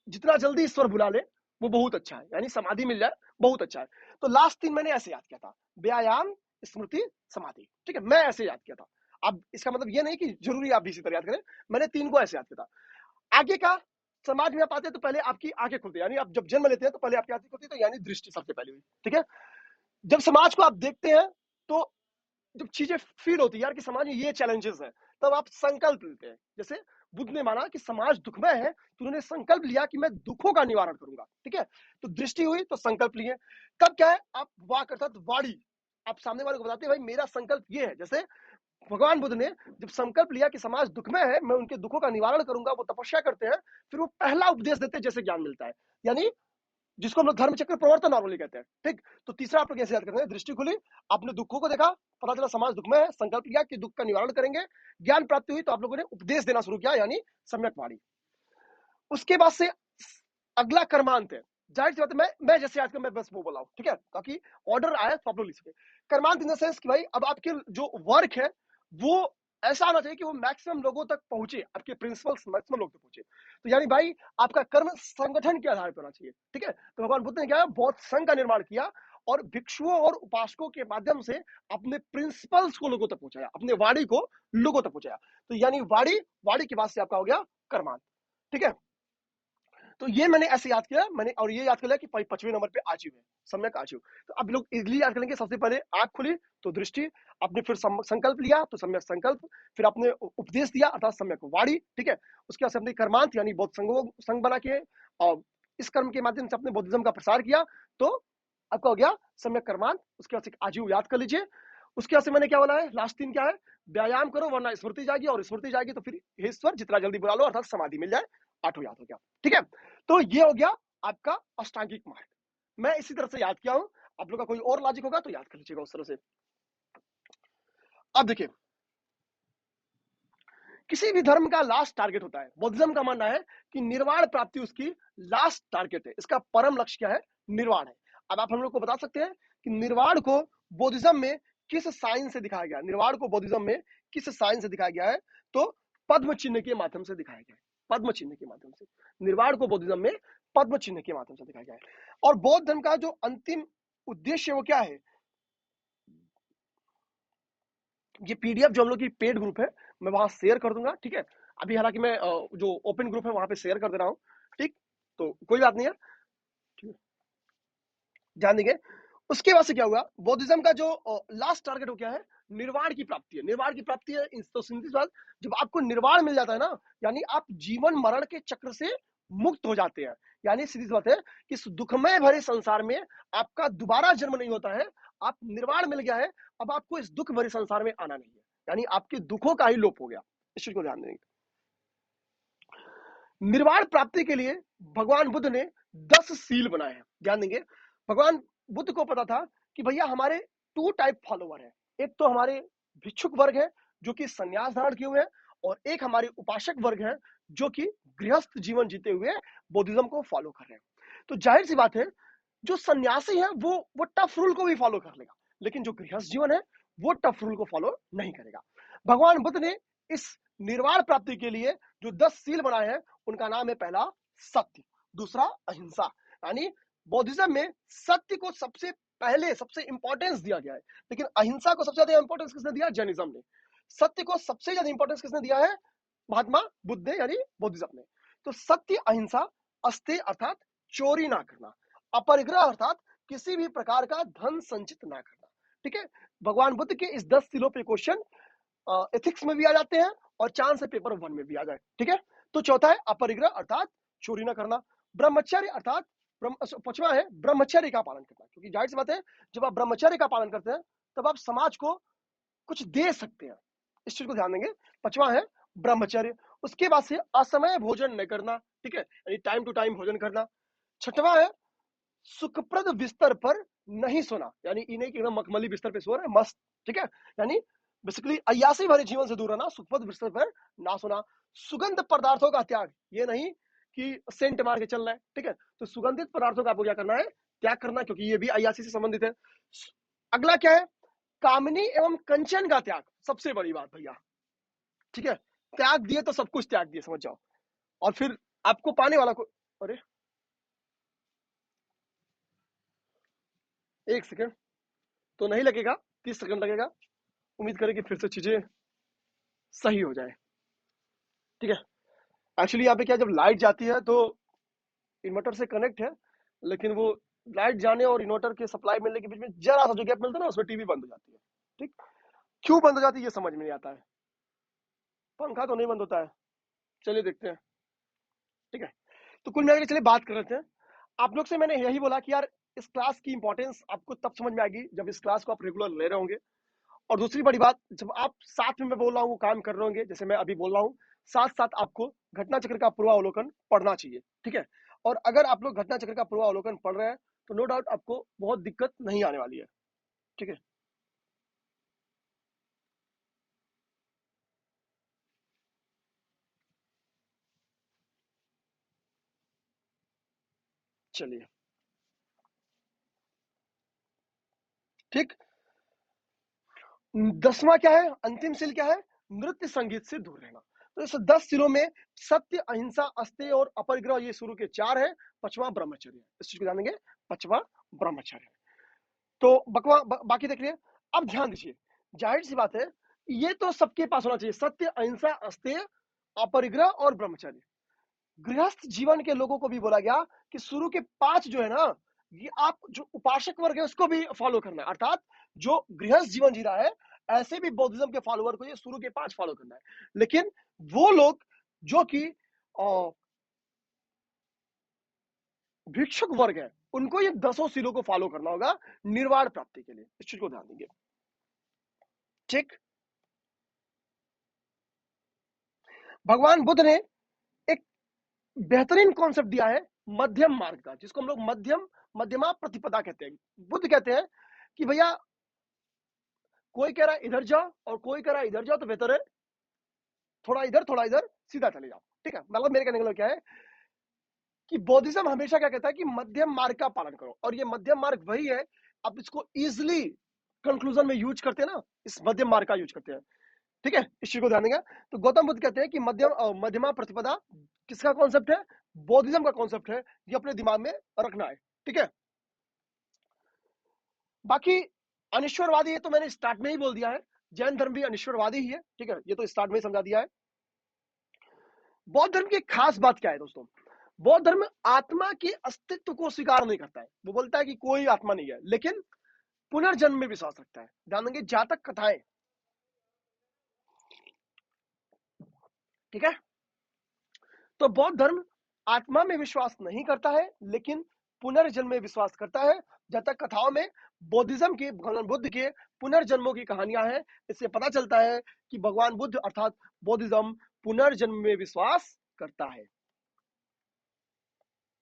जितना जल्दी ईश्वर बुला ले वो बहुत अच्छा है, यानी समाधि मिल जाए बहुत अच्छा है। तो लास्ट दिन मैंने ऐसे याद किया था, व्यायाम, स्मृति, समाधि, ठीक है, मैं ऐसे याद किया था। अब इसका मतलब ये नहीं कि जरूरी आप भी इसी तरह याद करें, मैंने 3 को ऐसे याद किया था। आगे का, समाज में आप आते हैं तो पहले आपकी आंखें खुलती है, यानी आप जब जन्म लेते हैं तो पहले आपकी आंखें खुलती है, तो यानी दृष्टि सबसे पहले हुई, ठीक है। जब समाज को आप देखते हैं तो जब चीजें फील होती है यार कि समाज में ये चैलेंजेस है, तब आप संकल्प लेते हैं। जैसे बुद्ध ने माना कि समाज दुखमय है, तो उन्होंने संकल्प लिया कि मैं दुखों का निवारण करूंगा, ठीक है। तो दृष्टि हुई तो संकल्प लिए। तब क्या है, आप वाक अर्थात वाणी, आप सामने वाले को बताते हैं भाई मेरा संकल्प ये है। जैसे भगवान बुद्ध ने जब संकल्प लिया कि समाज दुखमय है, मैं उनके दुखों का निवारण करूंगा, वो तपस्या करते हैं, फिर वो पहला उपदेश देते हैं जैसे ज्ञान मिलता है, यानी जिसको हम लोग धर्म चक्र प्रवर्तन नॉर्मली कहते हैं, ठीक। तो तीसरा आप लोग कैसे याद करते हैं? दृष्टि खुली, आपने दुखों को देखा, पता चला समाज दुख में है, संकल्प लिया कि दुख का निवारण करेंगे, ज्ञान प्राप्ति हुई तो आप लोगों ने उपदेश देना शुरू किया, यानी सम्यक वाणी। उसके बाद से अगला कर्मांत है। जाहिर सी बात है, मैं जैसे आज का मैं बस वो बोला हूं, ठीक है, ताकि ऑर्डर आया तो आप लोग लिख सके। कर्मांत इन द सेंस कि भाई अब आपके जो वर्क है वो ऐसा आना चाहिए कि वो मैक्सिमम लोगों तक पहुंचे, आपके प्रिंसिपल्स मैक्सिमम लोग तक पहुंचे। तो यानी भाई आपका कर्म संगठन के आधार पर होना चाहिए, ठीक है। तो भगवान बुद्ध ने क्या, बहुत संघ का निर्माण किया और भिक्षुओं और उपासकों के माध्यम से अपने प्रिंसिपल्स को लोगों तक पहुंचाया, अपने वाणी को लोगों तक पहुंचाया। तो यानी वाणी, वाणी के बाद से आपका हो गया कर्मांत, ठीक है। तो ये मैंने ऐसे याद किया, मैंने, और ये याद कर लिया कि 5वें नंबर पे आजीव है, सम्यक आजीव। तो अब लोग इजली याद करेंगे, सबसे पहले आंख खुली तो दृष्टि, आपने फिर संकल्प लिया तो सम्यक संकल्प, फिर आपने उपदेश दिया अर्थात सम्यक वाणी, ठीक है। उसके बाद से अपने कर्मांत यानी बौद्ध संघ बना के, और इस कर्म के माध्यम से अपने बौद्धिज्म का प्रसार किया, तो आपका हो गया सम्यक कर्मांत। उसके बाद से आजीव याद कर लीजिए। उसके बाद से मैंने क्या बोला है, लास्ट 3 क्या है? व्यायाम करो वरना स्मृति जाएगी, और स्मृति जाएगी तो फिर हे ईश्वर जितना जल्दी बुला लो, अर्थात समाधि मिल जाए। 8 याद हो गया, ठीक है। तो ये हो गया आपका अष्टांगिक मार्ग। मैं इसी तरह से याद किया हूं, आप लोग का कोई और लॉजिक होगा तो याद कर लीजिएगा उस तरह से। अब देखिए, किसी भी धर्म का लास्ट टारगेट होता है। बौद्धिज्म का मानना है कि निर्वाण प्राप्ति उसकी लास्ट टारगेट है, इसका परम लक्ष्य क्या है? निर्वाण है। अब आप हम लोग को बता सकते हैं कि निर्वाण को बौद्धिज्म में किस साइन से दिखाया गया? निर्वाण को बौद्धिज्म में किस साइन से दिखाया गया है? तो पद्म चिन्ह के माध्यम से दिखाया गया है, पद्म चिन्ह के माध्यम से। निर्वाण को बौद्धिज्म में पद्म चिन्ह के माध्यम से दिखाया गया है। और बौद्ध धर्म का जो अंतिम उद्देश्य है वो क्या है? ये पीडीएफ जो हम लोग की पेड ग्रुप है, मैं वहां शेयर कर दूंगा, ठीक है। अभी हालांकि मैं जो ओपन ग्रुप है वहां पे शेयर कर दे रहा हूँ, ठीक। तो कोई बात नहीं है, ठीक है, ध्यान देंगे। उसके बाद से क्या हुआ? बौद्धिज्म का जो लास्ट टारगेट हो क्या है? निर्वाण की प्राप्ति है। निर्वाण की प्राप्ति है तो सीधी सी बात, जब आपको निर्वाण मिल जाता है ना, यानी आप जीवन मरण के चक्र से मुक्त हो जाते हैं। यानी सीधी सी बात है कि इस दुखमय भरे संसार में आपका दोबारा जन्म नहीं होता है, आप निर्वाण मिल गया है, अब आपको इस दुख भरे संसार में आना नहीं है, यानी आपके दुखों का ही लोप हो गया। इस चीज को ध्यान देंगे। निर्वाण प्राप्ति के लिए भगवान बुद्ध ने 10 सील बनाए हैं, ध्यान देंगे। भगवान बुद्ध को पता था कि भैया हमारे 2 टाइप फॉलोवर हैं, एक तो हमारे भिक्षुक वर्ग है जो कि संन्यास धारण किए हुए हैं, और एक हमारे उपासक वर्ग है जो कि गृहस्थ जीवन जीते हुए बौद्धिज्म को फॉलो कर रहे हैं। तो जाहिर सी बात है, जो सन्यासी है वो टफ रूल को भी फॉलो कर लेगा, लेकिन जो गृहस्थ जीवन है वो टफ रूल को फॉलो नहीं करेगा। भगवान बुद्ध ने इस निर्वाण प्राप्ति के लिए जो 10 सील बनाए हैं, उनका नाम है पहला सत्य, दूसरा अहिंसा। यानी बौद्धिज्म में सत्य को सबसे पहले सबसे इंपॉर्टेंस दिया गया है, लेकिन अहिंसा को सबसे ज्यादा इंपॉर्टेंस किसने दिया? जैनिज्म ने। सत्य को सबसे ज्यादा इंपॉर्टेंस किसने दिया है? महात्मा बुद्ध ने, यानी बौद्धिज्म ने। तो सत्य, अहिंसा, अस्तेय अर्थात चोरी ना करना, अपरिग्रह अर्थात किसी भी प्रकार का धन संचित ना करना, ठीक है। भगवान बुद्ध के इस 10 सीलों पे क्वेश्चन एथिक्स में भी आ जाते हैं और चांस से पेपर 1 में भी आ जाए, ठीक है। तो चौथा है अपरिग्रह अर्थात चोरी ना करना। ब्रह्मचर्य अर्थात पांचवा है ब्रह्मचर्य का पालन करना, क्योंकि जाहिर सी बात है जब आप ब्रह्मचर्य का पालन करते हैं तब आप समाज को कुछ दे सकते हैं, इस चीज को ध्यान देंगे। पांचवा है ब्रह्मचर्य। उसके बाद से असमय भोजन न करना, ठीक है, यानी टाइम टू टाइम भोजन करना। छठवां है सुखप्रद बिस्तर पर नहीं सोना, यानी इन्हें एकदम मखमली बिस्तर पे सो रहे हैं मस्त, ठीक है, यानी बेसिकली अय्यासी भरे जीवन से दूर रहना, सुखप्रद बिस्तर पर ना सोना। सुगंध पदार्थों का त्याग, ये नहीं कि सेंट मार के चलना है, ठीक है, तो सुगंधित पदार्थों का आपको क्या करना है? त्याग करना, क्योंकि ये भी अय्यासी से संबंधित है। अगला क्या है? कामनी एवं कंचन का त्याग, सबसे बड़ी बात भैया, ठीक है। त्याग दिए तो सब कुछ त्याग दिए, समझ जाओ। और फिर आपको पाने वाला को, अरे एक सेकेंड तो नहीं लगेगा, 30 सेकंड लगेगा। उम्मीद करें कि फिर से चीजें सही हो जाए, ठीक है। एक्चुअली यहाँ पे क्या, जब लाइट जाती है तो इन्वर्टर से कनेक्ट है, लेकिन वो लाइट जाने और इन्वर्टर के सप्लाई मिलने के बीच में जरा सा जो गैप मिलता है ना, उसमें टीवी बंद हो जाती है, ठीक। क्यों बंद हो जाती है ये समझ में नहीं आता है। पंखा तो नहीं बंद होता है, चलिए देखते हैं, ठीक है। तो कुल मिलाकर चलिए बात कर रहे थे। आप लोग से मैंने यही बोला कि यार इस क्लास की इंपॉर्टेंस आपको तब समझ में आएगी जब इस क्लास को आप रेगुलर ले रहे होंगे। और दूसरी बड़ी बात, जब आप साथ में मैं बोल रहा हूँ वो काम कर रहे होंगे, जैसे मैं अभी बोल रहा हूँ, साथ साथ आपको घटना चक्र का पूर्वावलोकन पढ़ना चाहिए, ठीक है। और अगर आप लोग घटना चक्र का पूर्वावलोकन पढ़ रहे हैं तो नो डाउट आपको बहुत दिक्कत नहीं आने वाली है, ठीक है। चलिए, ठीक। 10वां क्या है? अंतिम सील क्या है? नृत्य संगीत से दूर रहना। तो इस 10 सीलों में सत्य, अहिंसा, अस्तेय और अपरिग्रह ये शुरू के 4 है। 5वां ब्रह्मचर्य, इस चीज को जानेंगे, 5वां ब्रह्मचर्य। तो बाकी देख लिए। अब ध्यान दीजिए, जाहिर सी बात है ये तो सबके पास होना चाहिए, सत्य, अहिंसा, अस्तेय, अपरिग्रह और ब्रह्मचर्य। गृहस्थ जीवन के लोगों को भी बोला गया कि शुरू के 5 जो है ना, ये आप जो उपासक वर्ग है उसको भी फॉलो करना है, अर्थात जो गृहस्थ जीवन जी रहा है ऐसे भी बौद्धिज्म के फॉलोअर को ये शुरू के 5 फॉलो करना है। लेकिन वो लोग जो कि भिक्षुक वर्ग है, उनको ये 10 सीलों को फॉलो करना होगा निर्वाण प्राप्ति के लिए, इस चीज को ध्यान देंगे, ठीक। भगवान बुद्ध ने एक बेहतरीन कॉन्सेप्ट दिया है मध्यम मार्ग का, जिसको हम लोग मध्यमा प्रतिपदा कहते हैं। बुद्ध कहते हैं कि भैया कोई कह रहा है इधर जाओ और कोई कह रहा है इधर जाओ, तो बेहतर है थोड़ा इधर सीधा चले जाओ, ठीक है। मतलब मेरे कहने का मतलब क्या है कि बौद्धिज्म हमेशा क्या कहता है कि मध्यम मार्ग का पालन करो, और ये मध्यम मार्ग वही है, आप इसको इजिली कंक्लूजन में यूज करते हैं ना, इस मध्यम मार्ग का यूज करते हैं। ठीक है, इस चीज को ध्यान देंगे। तो गौतम बुद्ध कहते हैं कि मध्यमा प्रतिपदा किसका कॉन्सेप्ट है? बौद्धिज्म का कॉन्सेप्ट है, ये अपने दिमाग में रखना है। ठीक है, बाकी अनिश्वरवादी है तो मैंने स्टार्ट में ही बोल दिया है, जैन धर्म भी अनिश्वरवादी ही है। ठीक है, ये तो स्टार्ट में ही समझा दिया है। बौद्ध धर्म की खास बात क्या है दोस्तों? बौद्ध धर्म आत्मा के अस्तित्व को स्वीकार नहीं करता है। वो बोलता है कि कोई आत्मा नहीं है, लेकिन पुनर्जन्म में विश्वास रखता है। ध्यान देंगे, जातक कथाएं। ठीक है, तो बौद्ध धर्म आत्मा में विश्वास नहीं करता है, लेकिन पुनर्जन्म में विश्वास करता है। जातक कथाओं में बौद्धिज्म के, भगवान बुद्ध के पुनर्जन्मों की कहानियां हैं। इससे पता चलता है कि भगवान बुद्ध अर्थात बौद्धिज्म पुनर्जन्म में विश्वास करता है।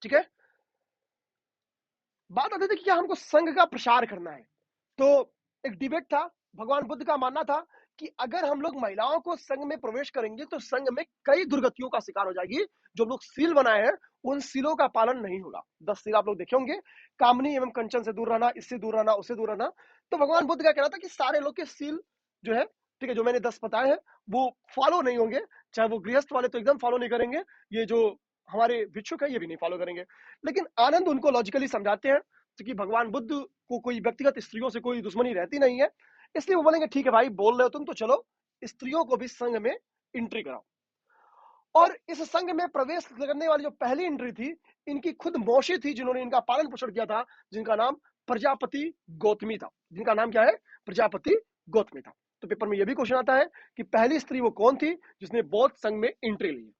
ठीक है, बात आती थी कि क्या हमको संघ का प्रसार करना है। तो एक डिबेट था, भगवान बुद्ध का मानना था कि अगर हम लोग महिलाओं को संघ में प्रवेश करेंगे तो संघ में कई दुर्गतियों का शिकार हो जाएगी। जो हम लोग सील बनाए हैं उन सीलों का पालन नहीं होगा। 10 सील आप लोग देखे होंगे, कामनी एवं कंचन से दूर रहना, इससे दूर रहना, उससे दूर रहना। तो भगवान बुद्ध का कहना था कि सारे लोग के सील जो है, ठीक है, जो मैंने 10 बताए हैं वो फॉलो नहीं होंगे। चाहे वो गृहस्थ वाले तो एकदम फॉलो नहीं करेंगे, ये जो हमारे भिक्षुक है ये भी नहीं फॉलो करेंगे। लेकिन आनंद उनको लॉजिकली समझाते हैं कि भगवान बुद्ध को कोई व्यक्तिगत स्त्रियों से कोई दुश्मनी रहती नहीं है, इसलिए वो बोलेंगे ठीक है भाई, बोल रहे हो तुम तो चलो स्त्रियों को भी संघ में एंट्री कराओ। और इस संघ में प्रवेश करने वाली जो पहली एंट्री थी, इनकी खुद मौसी थी जिन्होंने इनका पालन पोषण किया था, जिनका नाम प्रजापति गौतमी था। जिनका नाम क्या है? प्रजापति गौतमी था। तो पेपर में यह भी क्वेश्चन आता है कि पहली स्त्री वो कौन थी जिसने बौद्ध संघ में एंट्री ली।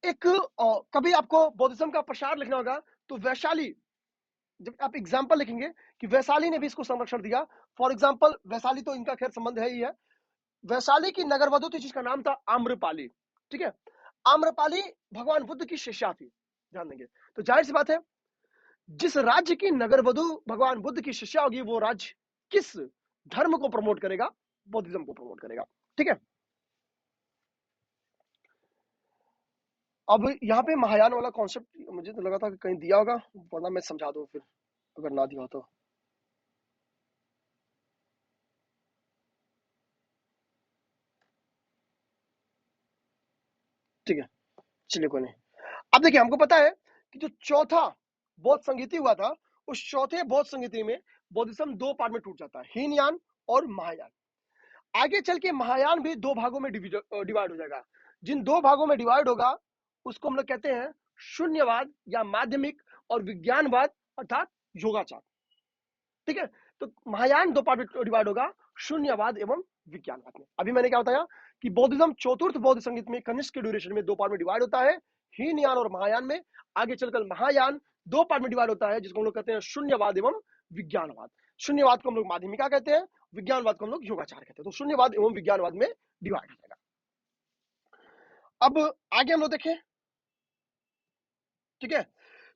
एक कभी आपको बौद्धिज्म का प्रसार लिखना होगा तो वैशाली, जब आप एग्जाम्पल लिखेंगे कि वैशाली ने भी इसको संरक्षण दिया। फॉर एग्जाम्पल वैशाली तो इनका खैर संबंध है ही है। वैशाली की नगरवधु थी जिसका नाम था आम्रपाली। ठीक है, आम्रपाली भगवान बुद्ध की शिष्या थी। ध्यान देंगे, तो जाहिर सी बात है जिस राज्य की नगरवधु भगवान बुद्ध की शिष्या होगी वो राज्य किस धर्म को प्रमोट करेगा? बौद्धिज्म को प्रमोट करेगा। ठीक है, अब यहाँ पे महायान वाला कॉन्सेप्ट मुझे तो लगा था कि कहीं दिया होगा, वरना मैं समझा दूं फिर अगर ना दिया हो तो। ठीक है, चलिए कोई नहीं। अब देखिए, हमको पता है कि जो चौथा बौद्ध संगीति हुआ था, उस चौथे बौद्ध संगीति में बौद्धिज्म दो पार्ट में टूट जाता है, हीनयान और महायान। आगे चल के महायान भी दो भागों में डिवाइड हो जाएगा। जिन दो भागों में डिवाइड होगा उसको हम लोग कहते हैं शून्यवाद या माध्यमिक और विज्ञानवाद अर्थात योगाचार। ठीक है, तो महायान दो पार्ट में डिवाइड होगा, शून्यवाद एवं विज्ञानवाद में। अभी मैंने क्या बताया कि बौद्धिज्म चतुर्थ बौद्ध संगीत में कनिष्क के ड्यूरेशन में दो पार्ट में डिवाइड होता है, हीनयान और महायान में। आगे चलकर महायान दो पार्ट में डिवाइड होता है जिसको हम लोग कहते हैं शून्यवाद एवं विज्ञानवाद। शून्यवाद को हम लोग माध्यमिका कहते हैं, विज्ञानवाद को हम लोग योगाचार कहते हैं। तो शून्यवाद एवं विज्ञानवाद में डिवाइड हो जाएगा। अब आगे हम लोग देखें। ठीक है,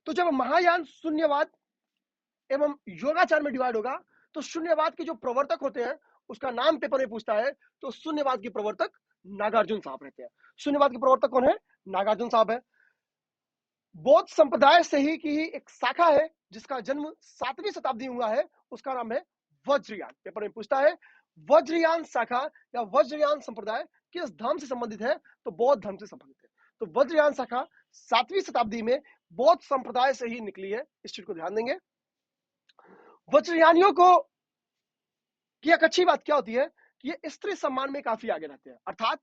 तो जब महायान शून्यवाद एवं योगाचार में डिवाइड होगा तो शून्यवाद के जो प्रवर्तक होते हैं उसका नाम पेपर में पूछता है, तो शून्यवाद के प्रवर्तक नागार्जुन साहब रहते हैं। शून्यवाद के प्रवर्तक कौन है? नागार्जुन साहब है। बौद्ध संप्रदाय से ही की एक शाखा है जिसका जन्म 7वीं शताब्दी में हुआ है, उसका नाम है वज्रयान। पेपर में पूछता है वज्रयान शाखा या वज्रयान संप्रदाय किस धर्म से संबंधित है? तो बौद्ध धर्म से संबंधित है। तो वज्रयान शाखा 7वीं शताब्दी में बौद्ध संप्रदाय से ही निकली है, इस चीज को ध्यान देंगे। वज्रयानियों को की एक अच्छी बात क्या होती है कि ये स्त्री सम्मान में काफी आगे रहते हैं। अर्थात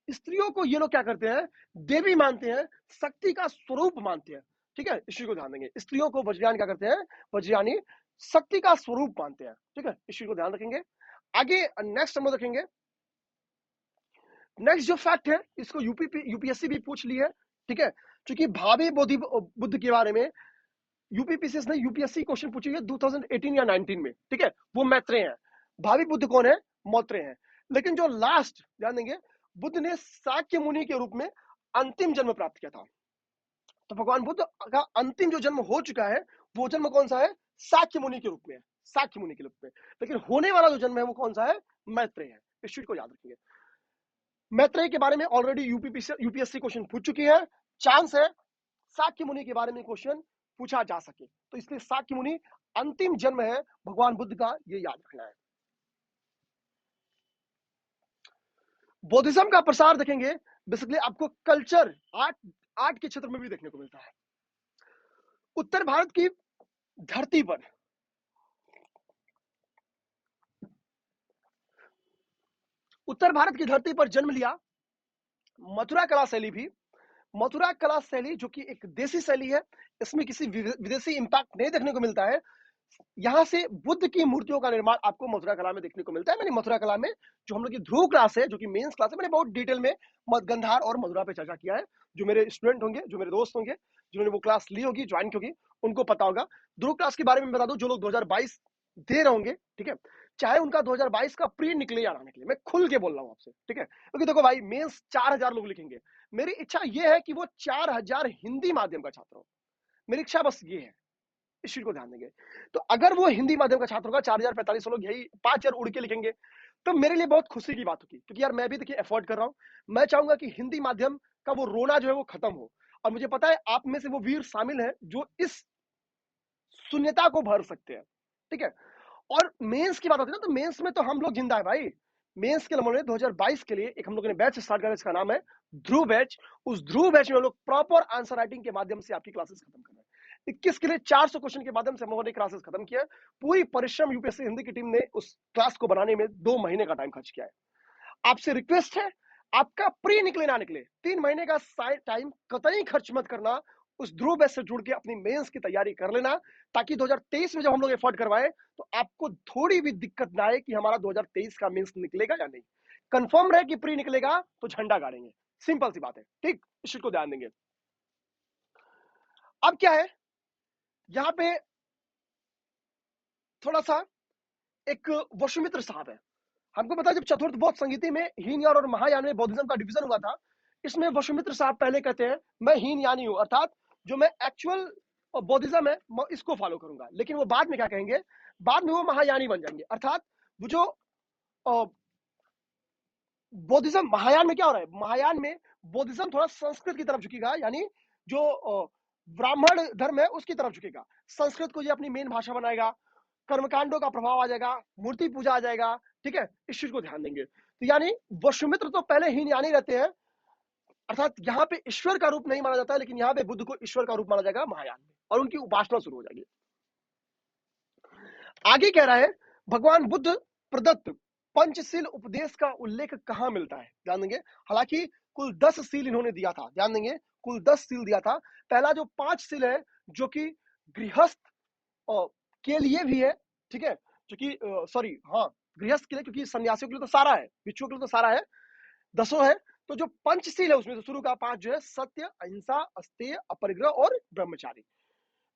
स्त्रियों को ये लोग क्या करते हैं? देवी मानते हैं, शक्ति का स्वरूप मानते हैं। ठीक है, इस चीज को ध्यान देंगे। स्त्रियों को वज्रयान क्या करते हैं? वज्रयानी शक्ति का स्वरूप मानते हैं। ठीक है, इस चीज को ध्यान रखेंगे। आगे नेक्स्ट हम लोग देखेंगे। नेक्स्ट जो फैक्ट है इसको यूपीएससी भी पूछ ली है। ठीक है, क्योंकि भावी बुद्ध के बारे में यूपीपीसीएस ने यूपीएससी क्वेश्चन पूछी है 2018 या 19 में। ठीक है, वो मैत्रेय हैं। भावी बुद्ध कौन है? मैत्रेय हैं। लेकिन जो लास्ट ध्यान देंगे, बुद्ध ने शाक्य मुनि के रूप में अंतिम जन्म प्राप्त किया था। तो भगवान बुद्ध का अंतिम जो जन्म हो चुका है वो जन्म कौन सा है? शाक्य मुनि के रूप में है, शाक्य मुनि के रूप में। लेकिन होने वाला जो जन्म है वो कौन सा है? मैत्रेय है। इस चीज को याद रखिए। मैत्रेय के बारे में ऑलरेडी यूपीएससी क्वेश्चन पूछ चुकी है। चांस है शाक्य मुनि के बारे में क्वेश्चन पूछा जा सके। तो इसलिए शाक्य मुनि अंतिम जन्म है भगवान बुद्ध का, ये याद रखना है। बौद्धिज्म का प्रसार देखेंगे, बेसिकली आपको कल्चर, आर्ट आर्ट के क्षेत्र में भी देखने को मिलता है। उत्तर भारत की धरती पर उत्तर भारत की धरती पर जन्म लिया मथुरा कला शैली भी। मथुरा कला शैली जो कि एक देसी शैली है, इसमें किसी विदेशी इंपैक्ट नहीं देखने को मिलता है। यहाँ से बुद्ध की मूर्तियों का निर्माण आपको मथुरा कला में देखने को मिलता है। मैंने मथुरा कला में जो हम लोग की ध्रुव क्लास है, जो कि मेंस क्लास है, मैंने बहुत डिटेल में गंधार और मथुरा पे चर्चा किया है। जो मेरे स्टूडेंट होंगे, जो मेरे दोस्त होंगे, जिन्होंने वो क्लास ली होगी, ज्वाइन की होगी, उनको पता होगा। ध्रुव क्लास के बारे में बता दूं, जो लोग 2022 दे रहे होंगे, ठीक है, चाहे उनका 2022 का प्री निकले या ना निकले, मैं खुल के बोल रहा हूँ आपसे, ठीक है, क्योंकि देखो भाई, मेंस 4000 लोग लिखेंगे। मेरी इच्छा ये है कि वो 4000 हिंदी माध्यम का छात्र हो। मेरी इच्छा बस ये है, इस चीज को ध्यान देंगे। तो अगर वो हिंदी माध्यम का छात्र होगा, 4045 लोग यही 5000 उड़ के लिखेंगे, तो मेरे लिए बहुत खुशी की बात होगी, क्योंकि यार मैं भी देखिए एफर्ट कर रहा हूँ। मैं चाहूंगा कि हिंदी माध्यम का वो रोना जो है वो खत्म हो। और मुझे पता है आप में से वो वीर शामिल हैं जो इस शून्यता को भर सकते हैं, ठीक है। और मेंस की बात होती है ना, तो मेंस में तो हम लोग जिंदा है भाई। मेंस के नमूने 2022 के लिए एक हम लोगों ने बैच स्टार्ट करा, इसका नाम है ध्रुव बैच। उस ध्रुव बैच में हम लोग प्रॉपर आंसर राइटिंग के माध्यम से आपकी क्लासेस खत्म कर रहे हैं। 21 के लिए 400 क्वेश्चन के माध्यम से हम लोगों ने क्लासेस खत्म किया। पूरी परिश्रम यूपीएससी हिंदी की टीम ने उस क्लास को बनाने में 2 महीने का टाइम खर्च किया है। आपसे रिक्वेस्ट है, आपका प्री निकले ना निकले, 3 महीने का टाइम कतई खर्च मत करना। उस ध्रुव बैच से जुड़ के अपनी मेंस की तैयारी कर लेना, ताकि 2023 में जब हम लोग एफर्ट करवाएं तो आपको थोड़ी भी दिक्कत ना आए कि हमारा 2023 का मेंस निकलेगा या नहीं। कंफर्म रहे कि प्री निकलेगा तो झंडा गाड़ेंगे, सिंपल सी बात है, ठीक। इस चीज को ध्यान देंगे। अब क्या है, यहां पे थोड़ा सा एक वसुमित्र साहब है। हमको पता है जब चतुर्थ बौद्ध संगीति में हीनयान और महायान में बौद्धिज्म का डिवीजन हुआ था, इसमें वसुमित्र साहब पहले कहते हैं मैं हीनयानी हूं, अर्थात जो मैं एक्चुअल बौद्धिज्म है मैं इसको फॉलो करूंगा। लेकिन वो बाद में क्या कहेंगे, बाद में वो महायानी बन जाएंगे। अर्थात वो जो बौद्धिज्म, महायान में क्या हो रहा है, महायान में बौद्धिज्म थोड़ा संस्कृत की तरफ झुकेगा, यानी जो ब्राह्मण धर्म है उसकी तरफ झुकेगा। संस्कृत को ये अपनी मेन भाषा बनाएगा, कर्मकांडों का प्रभाव आ जाएगा, मूर्ति पूजा आ जाएगा, ठीक है। इस चीज को ध्यान देंगे। तो यानी वसुमित्र तो पहले हीनयानी रहते हैं, अर्थात यहाँ पे ईश्वर का रूप नहीं माना जाता है, लेकिन यहाँ पे बुद्ध को ईश्वर का रूप माना जाएगा महायान में, और उनकी उपासना शुरू हो जाएगी। आगे कह रहा है, भगवान बुद्ध प्रदत्त पंचशील उपदेश का उल्लेख कहां मिलता है, ध्यान देंगे। हालांकि कुल 10 सील इन्होंने दिया था, ध्यान देंगे, कुल 10 सील दिया था। पहला जो 5 सील है जो कि गृहस्थ के लिए भी है, ठीक है, जो कि सॉरी, हाँ, गृहस्थ के लिए, क्योंकि सन्यासियों के लिए तो सारा है, भिक्षुओं के लिए तो सारा है, 10 है। तो जो पंचशील है उसमें से शुरू का 5 जो है, सत्य, अहिंसा, अस्तेय, अपरिग्रह और ब्रह्मचारी,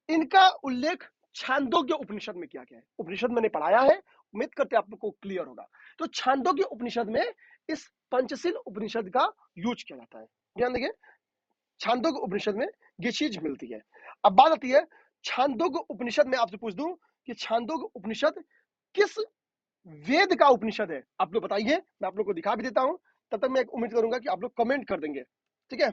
इनका उल्लेख छांदोग्य उपनिषद में किया गया है। उपनिषद मैंने पढ़ाया है, उम्मीद करते हैं आपको क्लियर होगा। तो छांदोग्य उपनिषद में इस पंचशील उपनिषद का यूज किया जाता है। ध्यान देखिए, छांदोग्य उपनिषद में ये चीज मिलती है। अब बात आती है छांदोग्य उपनिषद में, आपसे पूछ दूं कि छांदोग्य उपनिषद किस वेद का उपनिषद है, आप लोग बताइए। मैं आप लोग को दिखा भी देता हूं, तब तक मैं उम्मीद करूंगा कि आप लोग कमेंट कर देंगे, ठीक है।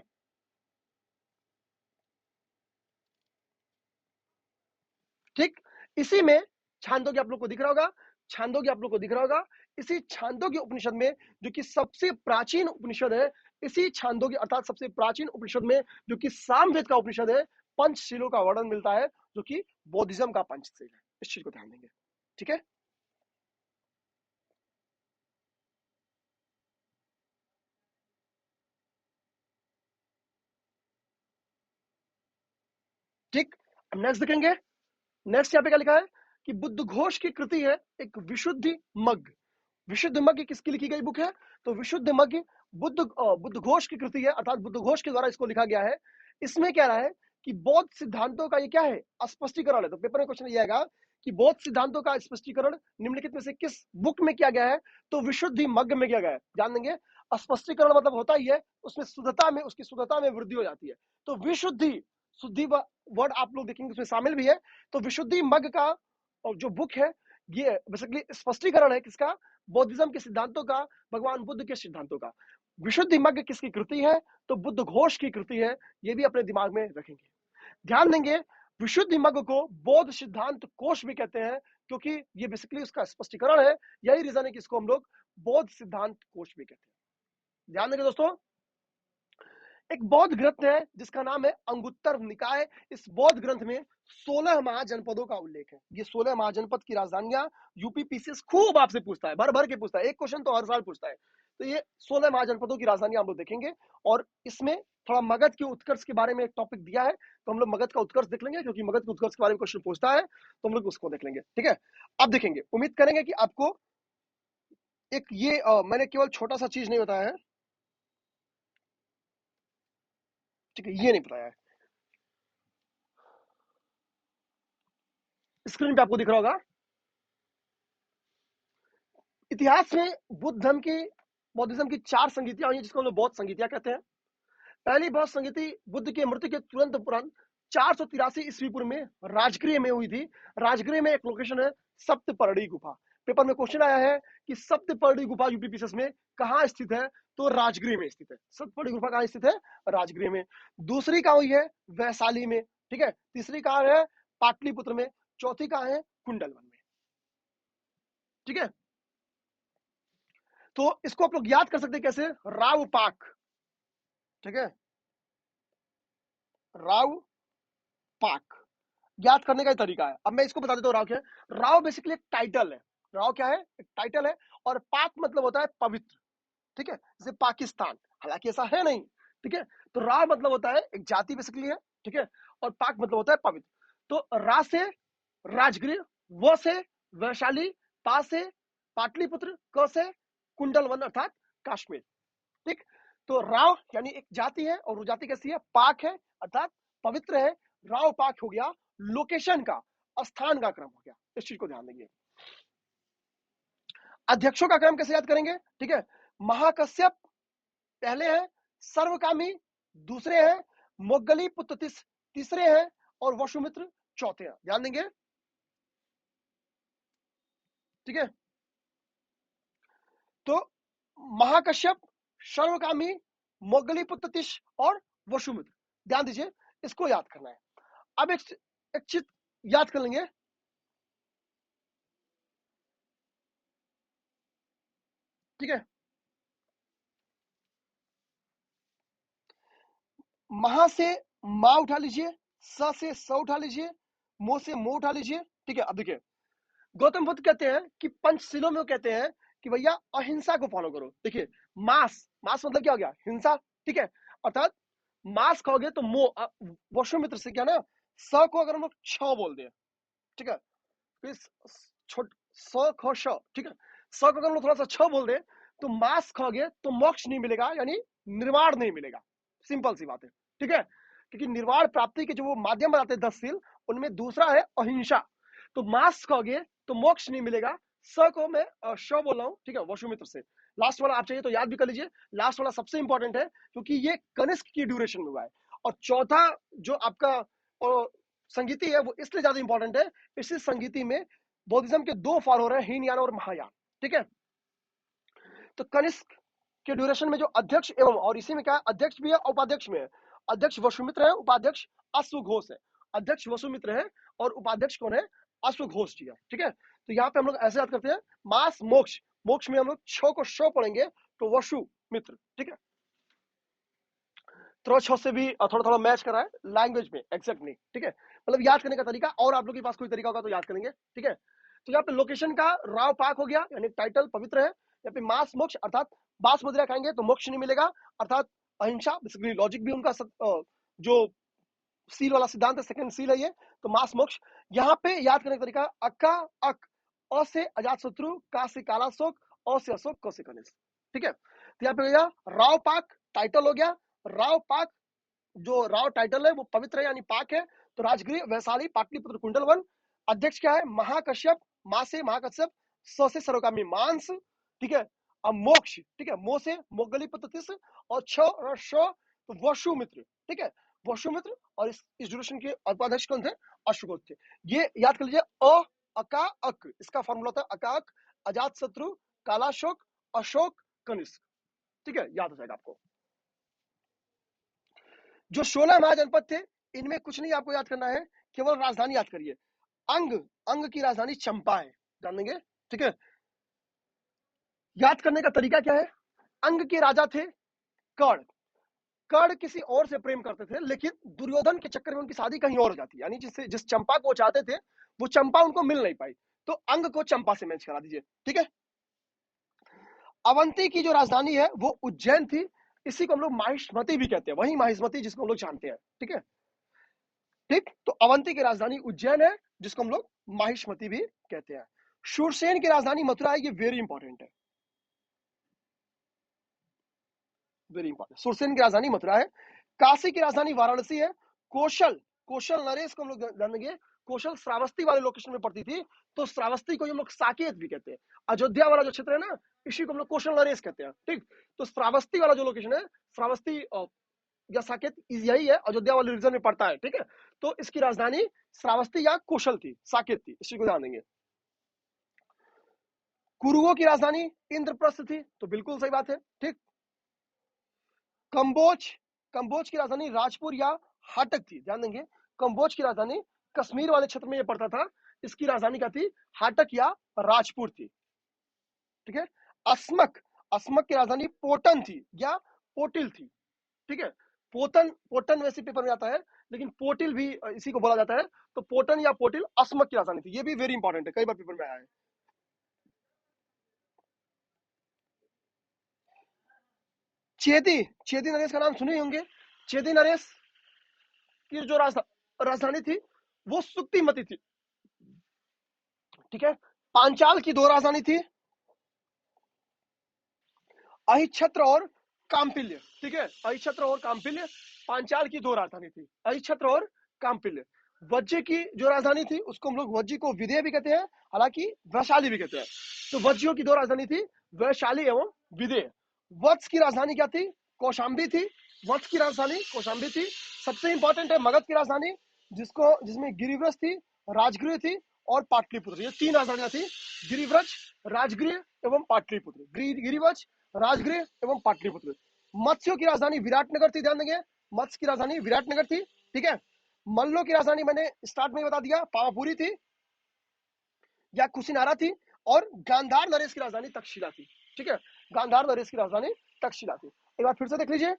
ठीक, इसी में छांदोग्य आप लोग को दिख रहा होगा, छांदोग्य आप लोग को दिख रहा होगा। इसी छांदोग्य उपनिषद में, जो कि सबसे प्राचीन उपनिषद है, इसी छांदोग्य अर्थात सबसे प्राचीन उपनिषद में, जो कि सामवेद का उपनिषद है, पंचशीलों का वर्णन मिलता है, जो कि बौद्धिज्म का पंचशील है। इस चीज को ध्यान देंगे, ठीक है। ठीक, अब नेक्स्ट देखेंगे। नेक्स्ट यहाँ पे क्या लिखा है कि बुद्ध घोष की कृति है एक विशुद्धि मग्ग। विशुद्ध मग्ग किसकी लिखी गई बुक है, तो विशुद्ध मग्ग बुद्ध घोष की कृति है, अर्थात बुद्ध घोष के द्वारा इसको लिखा गया है। इसमें क्या रहा है कि बौद्ध सिद्धांतों का ये क्या है, स्पष्टीकरण है। तो पेपर में क्वेश्चन ये आएगा कि बौद्ध सिद्धांतों का स्पष्टीकरण निम्नलिखित में से किस बुक में किया गया है, तो विशुद्धि मग्ग में किया गया है। ध्यान देंगे, स्पष्टीकरण मतलब होता ही है उसमें शुद्धता में, उसकी शुद्धता में वृद्धि हो जाती है। तो विशुद्धि, शुद्धि वर्ड आप लोग देखेंगे उसमें शामिल भी है। तो विशुद्धि मग्ग का जो बुक है, ये बेसिकली स्पष्टीकरण है किसका, बौद्धिज्म के सिद्धांतों का, भगवान बुद्ध के सिद्धांतों का। विशुद्धि मग्ग किसकी कृति है, तो बुद्ध घोष की कृति है। ये भी अपने दिमाग में रखेंगे, ध्यान देंगे। विशुद्धि मग को बौद्ध सिद्धांत कोश भी कहते हैं, क्योंकि ये बेसिकली उसका स्पष्टीकरण है। यही रीजन है कि इसको हम लोग बौद्ध सिद्धांत कोश भी कहते हैं। ध्यान देंगे दोस्तों, एक बौद्ध ग्रंथ है जिसका नाम है अंगुत्तर निकाय। इस बौद्ध ग्रंथ में 16 महाजनपदों का उल्लेख है। ये 16 महाजनपद की राजधानियां यूपी पीसीएस खूब आपसे पूछता है, भर भर के पूछता है, एक क्वेश्चन तो हर साल पूछता है। तो ये 16 महाजनपदों की राजधानियां हम लोग देखेंगे, और इसमें थोड़ा मगध के उत्कर्ष के बारे में एक टॉपिक दिया है, तो हम लोग मगध का उत्कर्ष देख लेंगे, क्योंकि मगध के उत्कर्ष के बारे में क्वेश्चन पूछता है, तो हम लोग उसको देख लेंगे। ठीक है, अब देखेंगे, उम्मीद करेंगे कि आपको एक ये मैंने केवल छोटा सा चीज नहीं बताया है, ठीक है, ये नहीं बताया है। स्क्रीन पे आपको दिख रहा होगा, इतिहास में बुद्ध धर्म की, बौद्धिज्म की 4 संगीतियां हुई, जिसको हम लोग बौद्ध संगीतियां कहते हैं। पहली बौद्ध संगीति बुद्ध के मृत्यु के तुरंत उपरांत 483 ईस्वी पूर्व में राजगृह में हुई थी। राजगृह में एक लोकेशन है सप्तपर्णी गुफा। पेपर में क्वेश्चन आया है कि सप्तपर्णी गुफा यूपी पीसीएस में कहाँ स्थित है, तो राजगृह में स्थित है। सप्तपर्णी गुफा कहाँ स्थित है, राजगृह में। दूसरी कहाँ हुई है, वैशाली में। ठीक है, तीसरी कहाँ है, पाटलिपुत्र में। चौथी कहाँ है, कुंडलवन में। ठीक है, तो इसको आप लोग याद कर सकते हैं कैसे, राव पाक। ठीक है, राव पाक याद करने का तरीका है। अब मैं इसको बता देता हूँ राव क्या है। राव बेसिकली एक टाइटल है। राव क्या है, एक टाइटल है, और पाक मतलब होता है पवित्र। ठीक है, जैसे पाकिस्तान, हालांकि ऐसा है नहीं। ठीक है, तो राव मतलब होता है एक जाति बेसिकली है। ठीक है, और पाक मतलब होता है पवित्र। तो रा से राजगृह, व से वैशाली, पा से पाटलिपुत्र, क से कुंडलवन अर्थात कश्मीर। ठीक, तो राव यानी एक जाति है, और वो जाति कैसी है, पाक है, अर्थात पवित्र है। राव पाक हो गया लोकेशन का, स्थान का क्रम हो गया। इस चीज को ध्यान देंगे। अध्यक्षों का क्रम कैसे याद करेंगे, ठीक है, महाकश्यप पहले हैं, सर्वकामी दूसरे हैं, मोगली पुत्र तीसरे हैं, और वसुमित्र चौथे हैं। ध्यान देंगे, ठीक है। तो महाकश्यप, सर्वकामी, मोगली पुत्र और वसुमित्र, ध्यान दीजिए, इसको याद करना है। अब एक चीज याद कर लेंगे, ठीक है। महा से मां उठा लीजिए, स से स उठा लीजिए, मो से मो उठा लीजिए। ठीक है, अब देखिए, गौतम बुद्ध कहते हैं कि पंचशीलों में, कहते हैं कि भैया अहिंसा को फॉलो करो। देखिए, मांस, मांस मतलब क्या हो गया, हिंसा। ठीक है, अर्थात मांस खाओगे तो मो, वसुमित्र से क्या ना, स को अगर हम लोग छ बोल दें, ठीक है, फिर छोट स ख श, ठीक है, स को अगर हम लोग थोड़ा सा छ बोल दें, तो मांस खाओगे तो मोक्ष नहीं मिलेगा, यानी निर्वाण नहीं मिलेगा। सिंपल सी बात है। ठीक है, क्योंकि निर्वाण प्राप्ति के जो वो माध्यम बताते हैं 10 शील, उनमें दूसरा है अहिंसा। तो मांस खाओगे तो मोक्ष नहीं मिलेगा। स को मैं श बोल रहा हूँ, ठीक है, वसुमित्र से। लास्ट वाला आप चाहिए तो याद भी कर लीजिए, लास्ट वाला सबसे इंपॉर्टेंट है, क्योंकि ये कनिष्क की ड्यूरेशन में हुआ है। और चौथा जो आपका संगीति है, वो इसलिए ज्यादा इंपॉर्टेंट है, इसी संगीति में बौद्धिज्म के 2 फॉल हो रहे हैं, हीनयान और महायान। ठीक है, तो कनिष्क के ड्यूरेशन में जो अध्यक्ष एवं, और इसी में क्या, अध्यक्ष भी है, उपाध्यक्ष में है। अध्यक्ष वसुमित्र है, उपाध्यक्ष अश्वघोष है। अध्यक्ष वसुमित्र है, और उपाध्यक्ष कौन है, अश्वघोष जी है। ठीक है, तो यहाँ पे हम लोग ऐसे याद करते हैं, मास मोक्ष, मोक्ष में हम लोग छ को शो पढ़ेंगे, तो वसु मित्र। ठीक है, थोड़ा छ से भी थोड़ा थोड़ा मैच करा है लैंग्वेज में, एग्जैक्ट नहीं। ठीक है, मतलब याद करने का तरीका, और आप लोग के पास कोई तरीका होगा तो याद करेंगे। ठीक है, तो यहाँ पे लोकेशन का राव पाक हो गया, यानी टाइटल पवित्र है। यहाँ पे मास मोक्ष, अर्थात बास मदिरा खाएंगे तो मोक्ष नहीं मिलेगा, अर्थात अहिंसा। बेसिकली लॉजिक भी उनका जो सील वाला सिद्धांत है, सेकंड सील है ये, तो मास मोक्ष। यहाँ पे याद करने का तरीका, अक्का अक, अ से अजात शत्रु, का से काला शोक, अ से अशोक, क से कनिष्क। ठीक है, तो यहाँ पे हो गया राव पाक, टाइटल हो गया। राव पाक, जो राव टाइटल है वो पवित्र है, यानी पाक है। तो राजगृह, वैशाली, पाटलिपुत्र, कुंडलवन। अध्यक्ष क्या है, महाकश्यप, मां से महाकश्यप, स से सरोकामी मांस। ठीक है, अब मोक्ष, ठीक है, मो से मोगली पुत्र, और छ और श तो वसुमित्र। ठीक है, वसुमित्र, और इस ड्यूरेशन के उपाध्यक्ष कौन थे, अश्वघोष थे। ये याद कर लीजिए, अका अक, इसका फॉर्मूला था अकाक, अजात शत्रु, कालाशोक, अशोक, कनिष्क। ठीक है, याद हो जाएगा आपको। जो 16 महाजनपद थे, इनमें कुछ नहीं आपको याद करना है केवल राजधानी याद करिए। अंग की राजधानी चंपा है, जान लेंगे, ठीक है। याद करने का तरीका क्या है? अंग के राजा थे कर्ण। कर्ण किसी और से प्रेम करते थे, लेकिन दुर्योधन के चक्कर में उनकी शादी कहीं और हो जाती है, यानी जिस चंपा को वो चाहते थे वो चंपा उनको मिल नहीं पाई, तो अंग को चंपा से मैच करा दीजिए, ठीक है। अवंती की जो राजधानी है वो उज्जैन थी, इसी को हम लोग माहिष्मति भी कहते हैं, वही माहिष्मति जिसको हम लोग जानते हैं, ठीक है। ठीक, तो अवंती की राजधानी उज्जैन है, जिसको हम लोग माहिष्मति भी कहते हैं। शूरसेन की राजधानी मथुरा है, ये वेरी इंपॉर्टेंट है, वेरी इंपॉर्टेंट। शूरसेन की राजधानी मथुरा है। काशी की राजधानी वाराणसी है। कौशल नरेश को हम लोग जानेंगे, कौशल श्रावस्ती वाले लोकेशन में पड़ती थी, तो श्रावस्ती को हम लोग साकेत भी कहते हैं। अयोध्या वाला जो क्षेत्र है ना, इसी को हम लोग कौशल नरेश कहते हैं, ठीक। तो श्रावस्ती वाला जो लोकेशन है, श्रावस्ती या साकेत यही है, अयोध्या वाले रीजन में पड़ता है, ठीक है। तो इसकी राजधानी श्रावस्ती या कौशल थी, साकेत थी, इसी को ध्यान देंगे। कुरुओं की राजधानी इंद्रप्रस्थ थी, तो बिल्कुल सही बात है, ठीक। कंबोज की राजधानी राजपुर या हाटक थी, ध्यान देंगे। कंबोज की राजधानी कश्मीर वाले क्षेत्र में यह पड़ता था, इसकी राजधानी क्या थी? हाटक या राजपुर थी, ठीक है। अस्मक की राजधानी पोटन थी या पोटिल थी, ठीक है। पोटन वैसे पेपर में आता है, लेकिन पोटिल भी इसी को बोला जाता है, तो पोटन या पोटिल अस्मक की राजधानी थी, ये भी वेरी इंपॉर्टेंट है, कई बार पेपर में आया है। चेदी नरेश का नाम सुने होंगे। चेदी नरेश की जो राजधानी थी वो सुक्तिमती थी, ठीक है। पांचाल की दो राजधानी थी, अहिच्छत्र और काम्पिल्य, ठीक है। अहिच्छत्र और काम्पिल्य पांचाल की दो राजधानी थी, अहिच्छत्र और काम्पिल्य। वज्र की जो राजधानी थी उसको हम लोग वज्र को विदेह भी कहते हैं, हालांकि वैशाली भी कहते हैं। तो वज्रियों की दो राजधानी थी, वैशाली एवं विदेह। वत्स की राजधानी क्या थी? कौशाम्बी थी। वत्स की राजधानी कौशाम्बी थी। सबसे इंपॉर्टेंट है मगध की राजधानी, जिसमें गिरिव्रज थी, राजगृह थी और पाटलिपुत्र, ये तीन राजधानियां थी, गिरिव्रज, राजगृह एवं पाटलिपुत्र। गिरिव्रज, राजगृह एवं पाटलिपुत्र। मत्स्यों की राजधानी विराटनगर थी, ध्यान देंगे, मत्स्य की राजधानी विराटनगर थी, ठीक है। मल्लों की राजधानी मैंने स्टार्ट में बता दिया, पावापुरी थी या कुशीनारा थी। और गांधार नरेश की राजधानी तक्षशिला थी, ठीक है। गांधार नरेश की राजधानी तक्षशिला थी। एक बार फिर से देख लीजिए,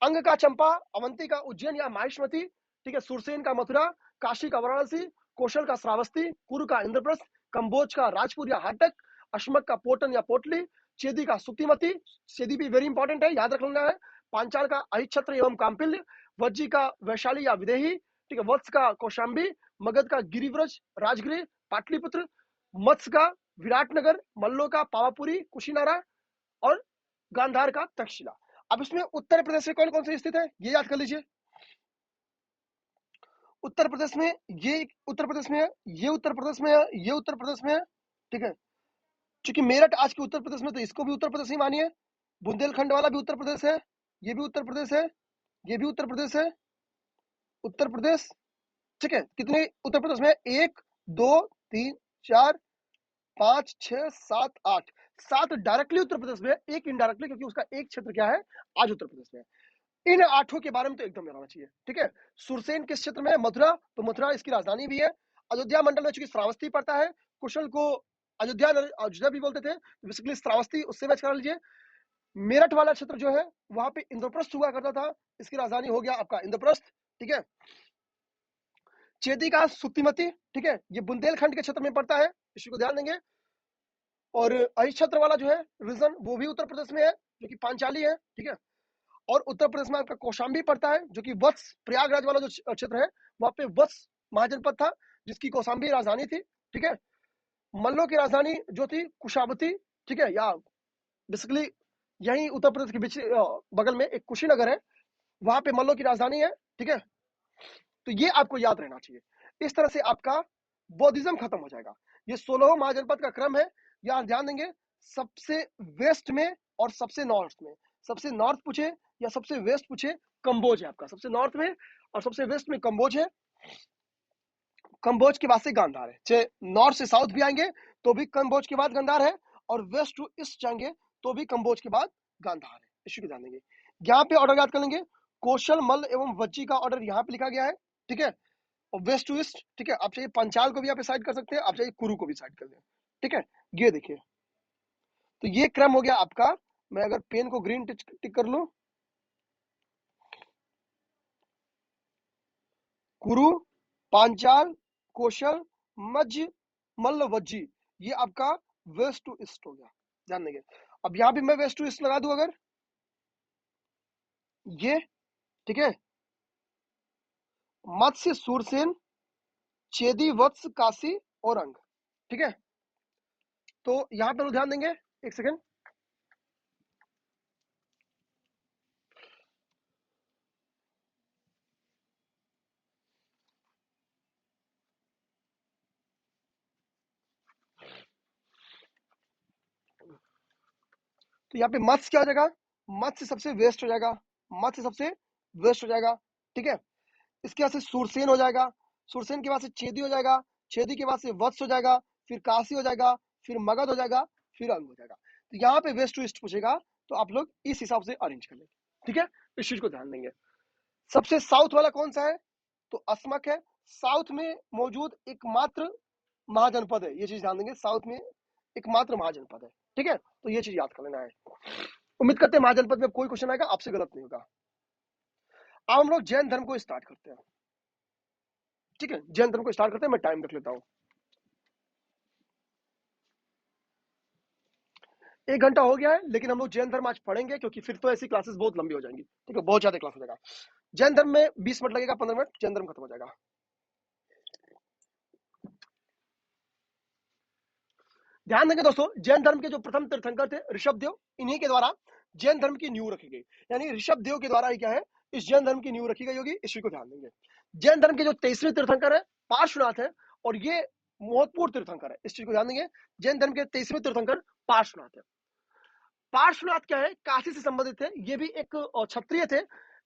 अंग का चंपा, अवंती का उज्जैन या माहिष्मति, ठीक है। सुरसेन का मथुरा, काशी का वाराणसी, कौशल का श्रावस्ती, कुरु का इंद्रप्रस्थ, कंबोज का राजपुर या हाटक, अश्मक का पोटन या पोटली, चेदी का सुक्तिमती, चेदी भी वेरी इंपॉर्टेंट है, याद रखना है। पांचाल का अहिच्छत्र एवं काम्पिल्य, वज्जी का वैशाली या विदेही, ठीक है। वत्स का कौशाम्बी, मगध का गिरिव्रज, राजगृह, पाटलिपुत्र, मत्स्य का विराटनगर, मल्लो का पावापुरी, कुशीनारा और गांधार का तक्षशिला। अब इसमें उत्तर प्रदेश में कौन कौन से स्थित है ये याद कर लीजिए। उत्तर प्रदेश में ये उत्तर प्रदेश में है, ये उत्तर प्रदेश में है, ये उत्तर प्रदेश में है, ठीक है। क्योंकि मेरठ आज के उत्तर प्रदेश में, तो इसको भी उत्तर प्रदेश ही मानिए। बुंदेलखंड वाला भी उत्तर प्रदेश है, ये भी उत्तर प्रदेश है, ये भी उत्तर प्रदेश है, उत्तर प्रदेश, ठीक है। कितने उत्तर प्रदेश में? एक, दो, तीन, चार, पांच, छह, सात, आठ। सात डायरेक्टली उत्तर प्रदेश में, एक इनडायरेक्टली, क्योंकि उसका एक क्षेत्र क्या है? आज उत्तर प्रदेश में। इन आठों के बारे में तो एकदम याद होना चाहिए, ठीक है। सुरसेन किस क्षेत्र में है? मथुरा, तो मथुरा इसकी राजधानी भी है। अयोध्या मंडल में चूंकि श्रावस्ती पड़ता है, कुशल को अयोध्या भी बोलते थे, तो बेसिकली श्रावस्ती, उससे मैच करा लीजिए। मेरठ वाला क्षेत्र जो है वहां पे इंद्रप्रस्थ हुआ करता था, इसकी राजधानी हो गया आपका इंद्रप्रस्थ, ठीक है। चेदी का सुक्तिमती, ठीक है, ये बुंदेलखंड के क्षेत्र में पड़ता है, इसी को ध्यान देंगे। और अहिच्छत्र वाला जो है रीजन, वो भी उत्तर प्रदेश में है, जो कि पांचाली है, ठीक है। और उत्तर प्रदेश में आपका कौशाम्बी पड़ता है, जो कि वत्स, प्रयागराज वाला जो क्षेत्र है वहां पे वत्स महाजनपद था, जिसकी कौशाम्बी राजधानी थी, ठीक है। मल्लों की राजधानी जो थी कुशावती, ठीक है, या बेसिकली यही उत्तर प्रदेश के बीच बगल में एक कुशीनगर है, वहां पे मल्लों की राजधानी है, ठीक है। तो ये आपको याद रहना चाहिए। इस तरह से आपका बौद्धिज्म खत्म हो जाएगा। ये 16 महाजनपद का क्रम है, यहाँ ध्यान देंगे। सबसे वेस्ट में और सबसे नॉर्थ में, सबसे नॉर्थ पूछे या सबसे वेस्ट पूछे, कंबोज है आपका सबसे नॉर्थ में, और सबसे वेस्ट में कंबोज है। कंबोज के बाद से गांधार है, चाहे नॉर्थ से साउथ भी आएंगे तो भी कंबोज के बाद गांधार है, और वेस्ट टू ईस्ट जाएंगे तो भी कंबोज के बाद गांधार है, इसी को ध्यान देंगे। यहाँ पे ऑर्डर याद कर लेंगे, कौशल, मल्ल एवं वज्जी का ऑर्डर यहाँ पे लिखा गया है, ठीक है। और वेस्ट टू ईस्ट, ठीक है। आप चाहिए पंचाल को भी आप साइड कर सकते हैं, आप चाहिए कुरु को भी साइड कर दें, ठीक है। ये देखिए, तो ये क्रम हो गया आपका। मैं अगर पेन को ग्रीन टिक कर लूं, कुरु, पांचाल, कौशल, मध्य, मल्ल, वज्जी, ये आपका वेस्ट टू ईस्ट हो गया, ध्यान देंगे। अब यहां भी मैं वेस्ट टू ईस्ट लगा दूं अगर, ये, ठीक है, मत्स्य, सूरसेन, चेदी, वत्स, काशी और अंग, ठीक है। तो यहां पर ध्यान देंगे, एक सेकेंड। तो यहाँ पे मत्स्य क्या हो जाएगा, मत्स्य सबसे वेस्ट हो जाएगा, मत्स्य सबसे वेस्ट हो जाएगा, ठीक है। इसके बाद से सूरसेन हो जाएगा, सूरसेन के बाद से चेदी हो जाएगा, चेदी के बाद से वत्स हो जाएगा, फिर काशी हो जाएगा, फिर मगध हो जाएगा, फिर अंग हो जाएगा। तो यहाँ पे वेस्ट टू ईस्ट पूछेगा, तो आप लोग इस हिसाब से अरेंज कर लेंगे, ठीक है। इस चीज को ध्यान देंगे। सबसे साउथ वाला कौन सा है, तो अस्मक है। साउथ में मौजूद एकमात्र महाजनपद है, ये चीज ध्यान देंगे, साउथ में एकमात्र महाजनपद है, ठीक है। तो ये चीज याद कर लेना है। उम्मीद करते हैं महाजनपद में कोई क्वेश्चन आएगा आपसे गलत नहीं होगा। अब हम लोग जैन धर्म को स्टार्ट करते हैं, ठीक है। जैन धर्म को स्टार्ट करते हैं, मैं टाइम रख लेता हूं। 1 घंटा हो गया है, लेकिन हम लोग जैन धर्म आज पढ़ेंगे, क्योंकि फिर तो ऐसी क्लासेस बहुत लंबी हो जाएंगी, ठीक है, बहुत ज्यादा क्लास हो जाएगा। जैन धर्म में 20 मिनट लगेगा, 15 मिनट, जैन धर्म खत्म हो जाएगा। ध्यान देंगे दोस्तों, जैन धर्म के जो प्रथम तीर्थंकर थे ऋषभ देव, इन्हीं के द्वारा जैन धर्म की नींव रखी गई, यानी ऋषभ देव के द्वारा ही क्या है, इस जैन धर्म की नींव रखी गई होगी, इस चीज को ध्यान देंगे। जैन धर्म के जो 23वें तीर्थंकर है पार्श्वनाथ है, और ये महत्वपूर्ण तीर्थंकर है, इस चीज को ध्यान देंगे। जैन धर्म के 23वें तीर्थंकर पार्श्वनाथ है। पार्श्वनाथ क्या है, काशी से संबंधित थे, ये भी एक क्षत्रिय थे,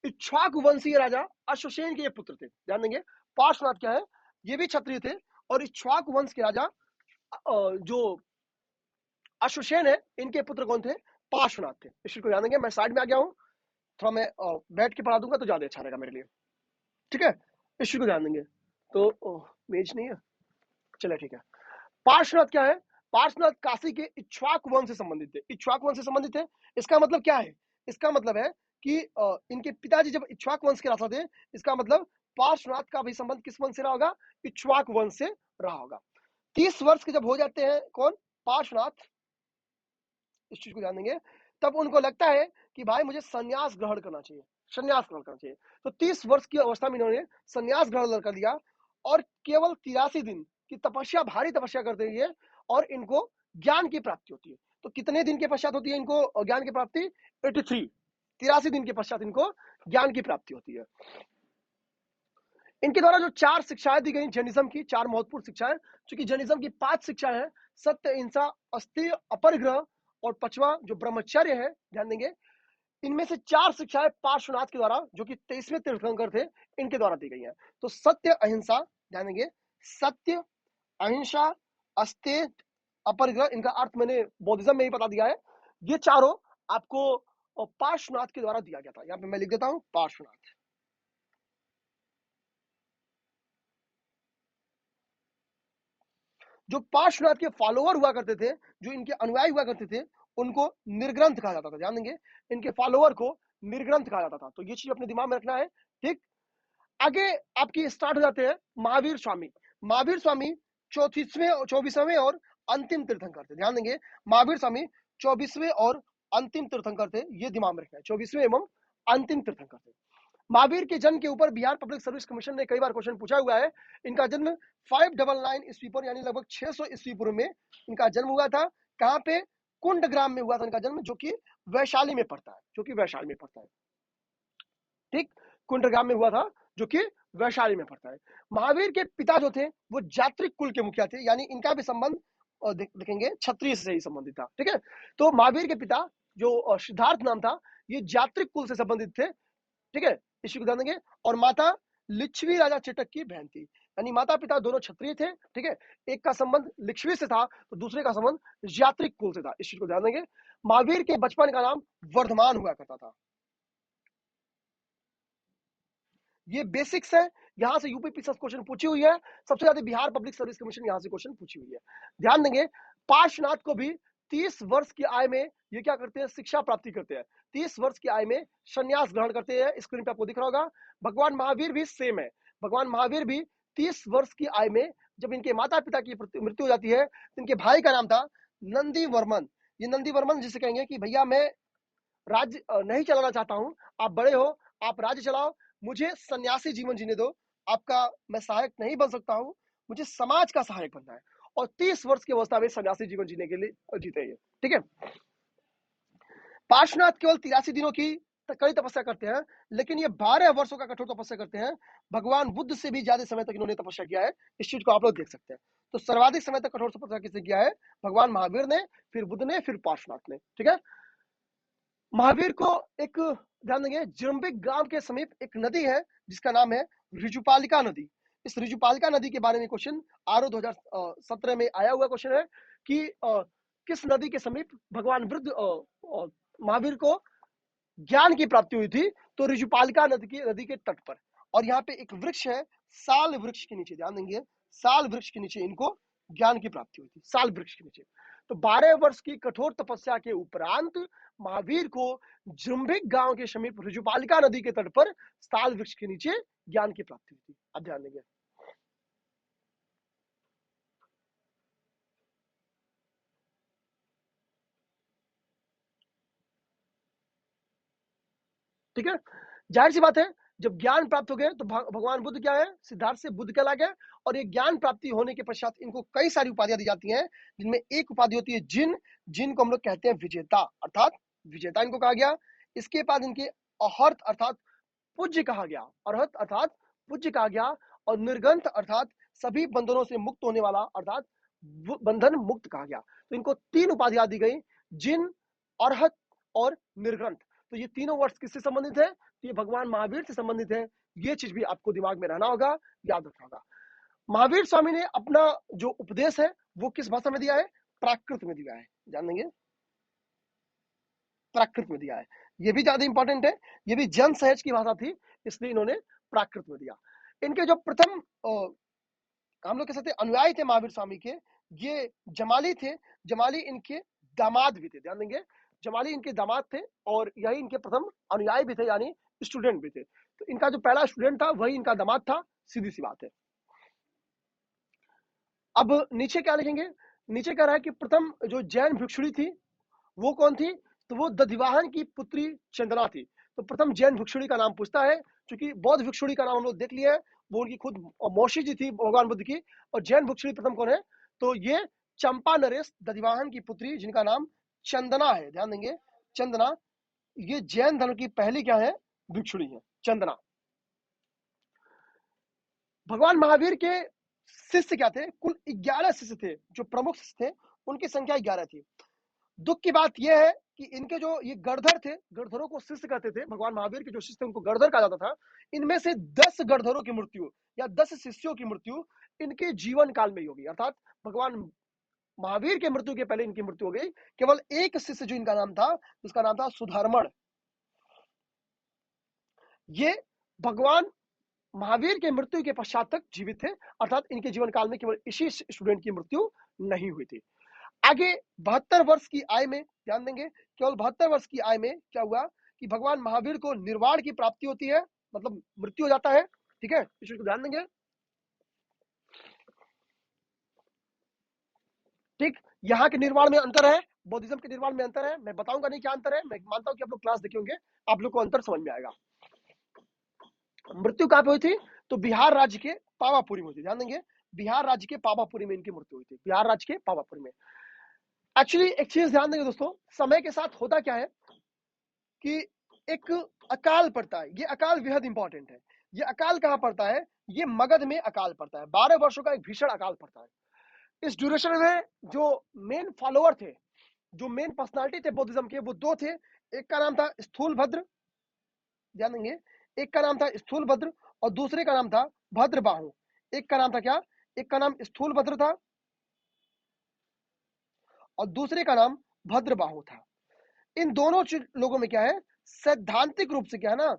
इक्ष्वाकु वंशीय राजा अश्वसेन के ये पुत्र थे, ध्यान देंगे। पार्श्वनाथ क्या है, ये भी क्षत्रिय थे, और इक्ष्वाकु वंश के राजा जो अश्वसेन है, इनके पुत्र कौन थे, पार्श्वनाथ थे, इस चीज को ध्यान देंगे। मैं साइड में आ गया हूँ, थोड़ा मैं बैठ के पढ़ा दूंगा तो ज्यादा अच्छा रहेगा मेरे लिए, ठीक है। इस चीज को ध्यान देंगे। तो मेज नहीं है, चले ठीक है। पार्श्वनाथ क्या है, पार्श्वनाथ काशी के इक्ष्वाकु वंश से संबंधित थे, इक्ष्वाकु वंश से संबंधित थे। इसका मतलब क्या है, इसका मतलब है कि इनके पिताजी जब इक्ष्वाकु वंश के राजा थे, इसका मतलब पार्श्वनाथ का भी संबंध किस वंश से रहा होगा, इक्ष्वाकु वंश से रहा होगा। 30 वर्ष के जब हो जाते हैं कौन, पार्श्वनाथ, इस चीज को ध्यान देंगे, तब उनको लगता है कि भाई मुझे संन्यास ग्रहण करना चाहिए, संन्यास ग्रहण करना चाहिए। तो 30 वर्ष की अवस्था में इन्होंने संन्यास ग्रहण कर लिया, और केवल 83 दिन की तपस्या, भारी तपस्या करते हैं, और इनको ज्ञान की प्राप्ति होती है। तो कितने दिन के पश्चात होती है इनको ज्ञान की प्राप्ति, 83 दिन के पश्चात इनको ज्ञान की प्राप्ति होती है। इनके द्वारा जो 4 शिक्षाएं दी गई जैनिज्म की, 4 महत्वपूर्ण शिक्षाएं, क्योंकि जैनिज्म की 5 शिक्षाएं हैं, सत्य, अहिंसा, अस्तेय, अपरिग्रह, और 5वां जो ब्रह्मचर्य है, ध्यान देंगे। इनमें से 4 शिक्षाएं पार्श्वनाथ के द्वारा, जो कि 23वें तीर्थंकर थे, इनके द्वारा दी गई हैं। तो सत्य, अहिंसा, ध्यान देंगे, सत्य, अहिंसा, अस्तेय, अपरिग्रह, इनका अर्थ मैंने बौद्धिज्म में ही बता दिया है। ये चारों आपको पार्श्वनाथ के द्वारा दिया गया था। यहाँ पे मैं लिख देता हूं पार्श्वनाथ। जो पार्श्वनाथ के फॉलोअर हुआ करते थे, जो इनके अनुयायी हुआ करते थे, उनको निर्ग्रंथ कहा जाता था, ध्यान देंगे, इनके फॉलोअर को निर्ग्रंथ कहा जाता था। तो ये चीज अपने दिमाग में रखना है, ठीक। आगे आपकी स्टार्ट हो जाते हैं महावीर स्वामी। महावीर स्वामी 24वें और अंतिम तीर्थंकर थे, ध्यान देंगे। महावीर स्वामी 24वें और अंतिम तीर्थंकर थे, ये दिमाग में रखना है, 24वें एवं अंतिम तीर्थंकर थे। महावीर के जन्म के ऊपर बिहार पब्लिक सर्विस कमीशन ने कई बार क्वेश्चन पूछा हुआ है। इनका जन्म 599 ईस्वी पूर्व, यानी लगभग 600 ईस्वी पूर्व में इनका जन्म हुआ था। कहाँ पे, कुंड ग्राम में हुआ था इनका जन्म, जो कि वैशाली में पड़ता है, जो कि वैशाली में पड़ता है, ठीक। कुंड ग्राम में हुआ था, जो कि वैशाली में पड़ता है। महावीर के पिता जो थे वो जात्रिक कुल के मुखिया थे, यानी इनका भी संबंध देखेंगे क्षत्रिय से ही संबंधित था, ठीक है। तो महावीर के पिता जो सिद्धार्थ नाम था, ये जात्रिक कुल से संबंधित थे, ठीक है, इसी को ध्यान देंगे। और माता लिच्छवी राजा चेटक की बहन थी, यानी माता पिता दोनों क्षत्रिय थे, ठीक है। एक का संबंध लिच्छवी से था, तो दूसरे का संबंध जात्रिक कुल से था, इस चीज को ध्यान देंगे। महावीर के बचपन का नाम वर्धमान हुआ करता था। ये बेसिक्स है, यहां से यूपी पीसीएस क्वेश्चन पूछी हुई है, सबसे ज्यादा बिहार पब्लिक सर्विस कमीशन यहां से क्वेश्चन पूछी हुई है। ध्यान देंगे, पार्श्वनाथ को भी 30 वर्ष की आयु में ये क्या करते हैं, शिक्षा प्राप्ति करते हैं। 30 वर्ष की आयु में संन्यास ग्रहण करते हैं। स्क्रीन पे आपको दिख रहा होगा। भगवान महावीर भी सेम है। भगवान महावीर भी 30 वर्ष की आयु में जब इनके माता पिता की मृत्यु हो जाती है, तो इनके भाई का नाम था नंदी वर्मन। ये नंदी वर्मन जिसे कहेंगे कि भैया मैं राज्य नहीं चलाना चाहता हूं, आप बड़े हो, आप राज्य चलाओ, मुझे सन्यासी जीवन जीने दो, आपका मैं सहायक नहीं बन सकता हूं, मुझे समाज का सहायक बनना है। और 30 वर्ष की अवस्था में सन्यासी जीवन जीने के लिए जीते हैं। ठीक है, पार्श्वनाथ केवल 83 दिनों की कड़ी तपस्या करते हैं, लेकिन ये 12 वर्षों का कठोर तपस्या करते हैं। भगवान बुद्ध से भी ज्यादा समय तक इन्होंने तपस्या किया है। इस चीज को आप लोग देख सकते हैं। तो सर्वाधिक समय तक कठोर तपस्या किसने किया है? भगवान महावीर ने, फिर बुद्ध ने, फिर पार्श्वनाथ ने। ठीक है, महावीर को एक, ध्यान देंगे, जृंबिक गांव के समीप एक नदी है जिसका नाम है ऋजुपालिका नदी। इस ऋजुपालिका नदी के बारे में क्वेश्चन आरओ 2017 में आया हुआ क्वेश्चन है कि किस नदी के समीप भगवान बुद्ध महावीर को ज्ञान की प्राप्ति हुई थी? तो ऋजुपालिका नदी के तट पर। और यहाँ पे एक वृक्ष है, साल वृक्ष के नीचे। ध्यान देंगे, साल वृक्ष के नीचे इनको ज्ञान की प्राप्ति हुई थी, साल वृक्ष के नीचे। तो 12 वर्ष की कठोर तपस्या के उपरांत महावीर को जृंभिक गांव के समीप ऋजुपालिका नदी के तट पर साल वृक्ष के नीचे ज्ञान की प्राप्ति हुई थी। अब ध्यान देंगे, ठीक है। जाहिर सी बात है, जब ज्ञान प्राप्त हो गए तो भगवान बुद्ध क्या है? सिद्धार्थ से बुद्ध कहला गया। और ये ज्ञान प्राप्ति होने के पश्चात इनको कई सारी उपाधियां दी जाती हैं, जिनमें एक उपाधि होती है जिन, जिनको हम लोग कहते हैं विजेता, अर्थात विजेता इनको कहा गया। इसके बाद इनके अहर्त अर्थात पूज्य कहा गया, अरहत अर्थात पूज्य कहा गया। और निर्गंथ अर्थात सभी बंधनों से मुक्त होने वाला, अर्थात बंधन मुक्त कहा गया। तो इनको 3 उपाधियां दी गई, जिन, अरहत और निर्गंथ। तो ये तीनों वर्ड्स किससे संबंधित है? तो ये भगवान महावीर से संबंधित है। ये चीज भी आपको दिमाग में रहना होगा, याद रखना होगा। महावीर स्वामी ने अपना जो उपदेश है वो किस भाषा में दिया है? प्राकृत में दिया है। जान लेंगे, प्राकृत में दिया है। ये भी ज्यादा इंपॉर्टेंट है, ये भी जन सहज की भाषा थी, इसलिए इन्होंने प्राकृत में दिया। इनके जो प्रथम हम लोग कह सकते अनुयायी थे महावीर स्वामी के, ये जमाली थे। जमाली इनके दामाद भी थे। ध्यान देंगे, जमाली इनके दामाद थे और यही इनके प्रथम अनुयायी भी थे, यानी स्टूडेंट भी थे। तो इनका जो पहला स्टूडेंट था वही इनका दामाद था, सीधी सी बात है। अब नीचे क्या लिखेंगे? नीचे कह रहा है कि प्रथम जो जैन भिक्षुणी थी वो कौन थी? तो वो दधिवाहन की पुत्री चंदना थी। तो प्रथम जैन भिक्षुणी का नाम पूछता है, क्योंकि बौद्ध भिक्षुणी का नाम हम लोग देख लिया है, वो उनकी खुद मौसी जी थी भगवान बुद्ध की। और जैन भिक्षुणी प्रथम कौन है? तो ये चंपा नरेश दधिवाहन की पुत्री, जिनका नाम चंदना है। ध्यान देंगे, चंदना, ये जैन धर्म की पहली क्या है? भिक्षुणी है, चंदना। भगवान महावीर के शिष्य क्या थे? कुल 11 शिष्य थे। जो प्रमुख शिष्य थे उनकी संख्या 11 थी। दुख की बात यह है कि इनके जो ये गणधर थे, गणधरों को शिष्य कहते थे। भगवान महावीर के जो शिष्य थे उनको गणधर कहा जाता था। इनमें से 10 गणधरों की मृत्यु या 10 शिष्यों की मृत्यु इनके जीवन काल में ही होगी, अर्थात भगवान महावीर के मृत्यु के पहले इनकी मृत्यु हो गई। केवल एक शिष्य जो इनका नाम था, उसका नाम था सुधर्मण। ये भगवान महावीर के मृत्यु के पश्चात तक जीवित थे, अर्थात इनके जीवन काल में केवल इसी स्टूडेंट की मृत्यु नहीं हुई थी। आगे 72 वर्ष की आयु में, ध्यान देंगे, केवल 72 वर्ष की आयु में क्या हुआ कि भगवान महावीर को निर्वाण की प्राप्ति होती है, मतलब मृत्यु हो जाता है। ठीक है, इस चीज को ध्यान देंगे। ठीक, यहाँ के निर्वाण में अंतर है, बौद्धिज्म के निर्वाण में अंतर है। मैं बताऊंगा नहीं क्या अंतर है, मैं मानता हूं कि आप लोग क्लास देखे होंगे, आप लोग को अंतर समझ में आएगा। मृत्यु कहां पे हुई थी? तो बिहार राज्य के पावापुरी में हुई थी। ध्यान देंगे, बिहार राज्य के पावापुरी में इनकी मृत्यु हुई थी, बिहार राज्य के पावापुरी में। एक्चुअली एक चीज ध्यान देंगे दोस्तों, समय के साथ होता क्या है कि एक अकाल पड़ता है। ये अकाल बेहद इंपॉर्टेंट है। ये अकाल कहां पड़ता है? ये मगध में अकाल पड़ता है। 12 वर्षों का एक भीषण अकाल पड़ता है। इस ड्यूरेशन में जो मेन फॉलोअर थे, जो मेन पर्सनालिटी थे बौद्धिज्म के, वो 2 थे। एक का नाम था स्थूल भद्र, ध्यान देंगे, एक का नाम था स्थूल भद्र और दूसरे का नाम था भद्रबाहु। एक का नाम था क्या? एक का नाम स्थूल भद्र था और दूसरे का नाम भद्रबाहु था। इन दोनों लोगों में क्या है, सैद्धांतिक रूप से क्या है ना,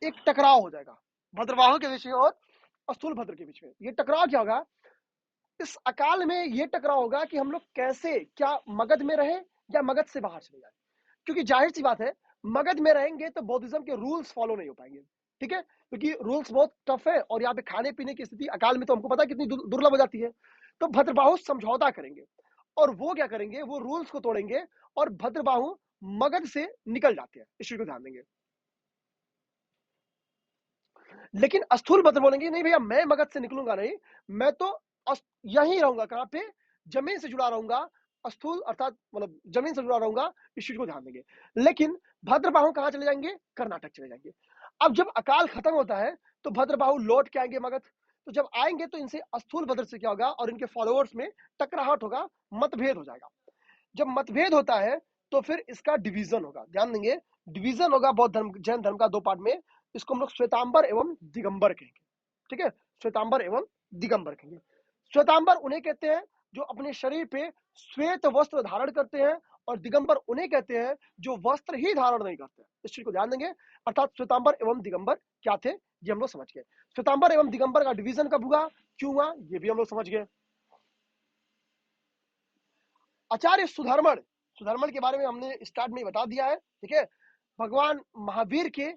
एक टकराव हो जाएगा। भद्रबाहु के बीच में और स्थूलभद्र के बीच में। ये टकराव क्या होगा, इस अकाल में ये टकराव होगा कि हम लोग कैसे, क्या मगध में रहे या मगध से बाहर चले जाए। क्योंकि जाहिर सी बात है, मगध में रहेंगे तो बौद्धिज्म के रूल्स फॉलो नहीं हो पाएंगे, ठीक है, क्योंकि रूल्स बहुत टफ है और यहाँ पे खाने पीने की स्थिति अकाल में तो हमको पता है कितनी दुर्लभ हो जाती है। तो भद्रबाहु समझौता करेंगे और वो क्या करेंगे, वो रूल्स को तोड़ेंगे और भद्रबाहु मगध से निकल जाते हैं। इस चीज को ध्यान देंगे। लेकिन स्थूलभद्र बोलेंगे नहीं भैया, मैं मगध से निकलूंगा नहीं, मैं तो यहीं रहूंगा। कहां पे, जमीन से जुड़ा रहूंगा, स्थूल अर्थात मतलब जमीन से जुड़ा रहूंगा। इस चीज को ध्यान देंगे। लेकिन भद्रबाहु कहां चले जाएंगे, कर्नाटक चले जाएंगे। अब जब अकाल खत्म होता है तो भद्रबाहु लौट के आएंगे मगध। तो जब आएंगे तो इनसे स्थूलभद्र से क्या होगा, और इनके फॉलोअर्स में टकराहट होगा, मतभेद हो जाएगा। जब मतभेद होता है तो फिर इसका डिवीजन होगा। ध्यान देंगे, डिवीजन होगा बौद्ध धर्म, जैन धर्म का दो पार्ट में। इसको हम लोग श्वेतांबर एवं दिगंबर कहेंगे, ठीक है, श्वेतांबर एवं दिगंबर कहेंगे। श्वेतांबर उन्हें कहते हैं जो अपने शरीर पे श्वेत वस्त्र धारण करते हैं, और दिगंबर उन्हें कहते हैं जो वस्त्र ही धारण नहीं करते। इस चीज को ध्यान देंगे। अर्थात श्वेतांबर एवं दिगंबर क्या थे, ये हम लोग समझ गए। श्वेतांबर एवं दिगंबर का डिवीजन कब हुआ, क्यों हुआ, ये भी हम लोग समझ गए। आचार्य सुधर्मण, सुधर्मण के बारे में हमने स्टार्ट में ही बता दिया है, ठीक है। भगवान महावीर के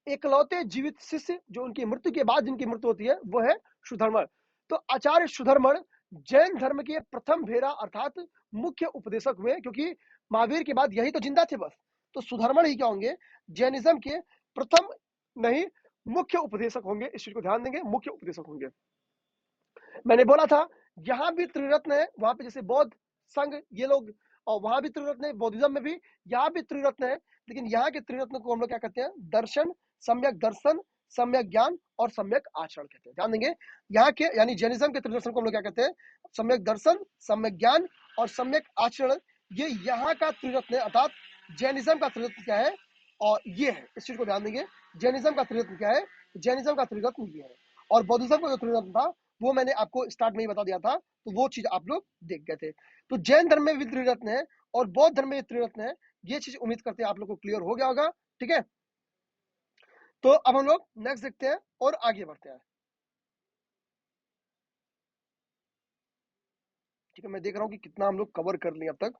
एकलौते जीवित शिष्य, जो उनकी मृत्यु के बाद जिनकी मृत्यु होती है, वो है सुधर्मण। तो आचार्य सुधर्मण जैन धर्म के प्रथम भेरा अर्थात मुख्य उपदेशक हुए, क्योंकि महावीर के बाद यही तो जिंदा थे बस। तो सुधर्मण ही क्या होंगे, जैनिज्म के प्रथम नहीं मुख्य उपदेशक होंगे। इस चीज को ध्यान देंगे, मुख्य उपदेशक होंगे। मैंने बोला था यहाँ भी त्रिरत्न है, वहां पे जैसे बौद्ध संघ ये लोग, और वहां भी त्रिरत्न है, बौद्धिज्म में भी यहाँ भी त्रिरत्न है। लेकिन यहाँ के त्रिरत्न को हम लोग क्या कहते हैं, दर्शन, सम्यक ज्ञान और सम्यक आचरण कहते हैं। ध्यान देंगे, यहाँ के यानी जैनिज्म के त्रिदर्शन को हम लोग क्या कहते हैं, सम्यक दर्शन, सम्यक ज्ञान और सम्यक आचरण। ये यहाँ का त्रिरत्न है। अर्थात जैनिज्म का त्रिरत्न क्या है, और ये है। इस चीज को ध्यान देंगे, जैनिज्म का त्रिरत्न क्या है, जैनिज्म का त्रिरत्न ये है। और बौद्धिज्म का जो त्रिरत्न था वो मैंने आपको स्टार्ट में ही बता दिया था, तो वो चीज आप लोग देख गए थे। तो जैन धर्म में भी त्रिरत्न है और बौद्ध धर्म में भी त्रिरत्न है। ये चीज उम्मीद करते हैं आप लोग को क्लियर हो गया होगा, ठीक है। तो अब हम लोग नेक्स्ट देखते हैं और आगे बढ़ते हैं, ठीक है। मैं देख रहा हूँ कि कितना हम लोग कवर कर लिए अब तक।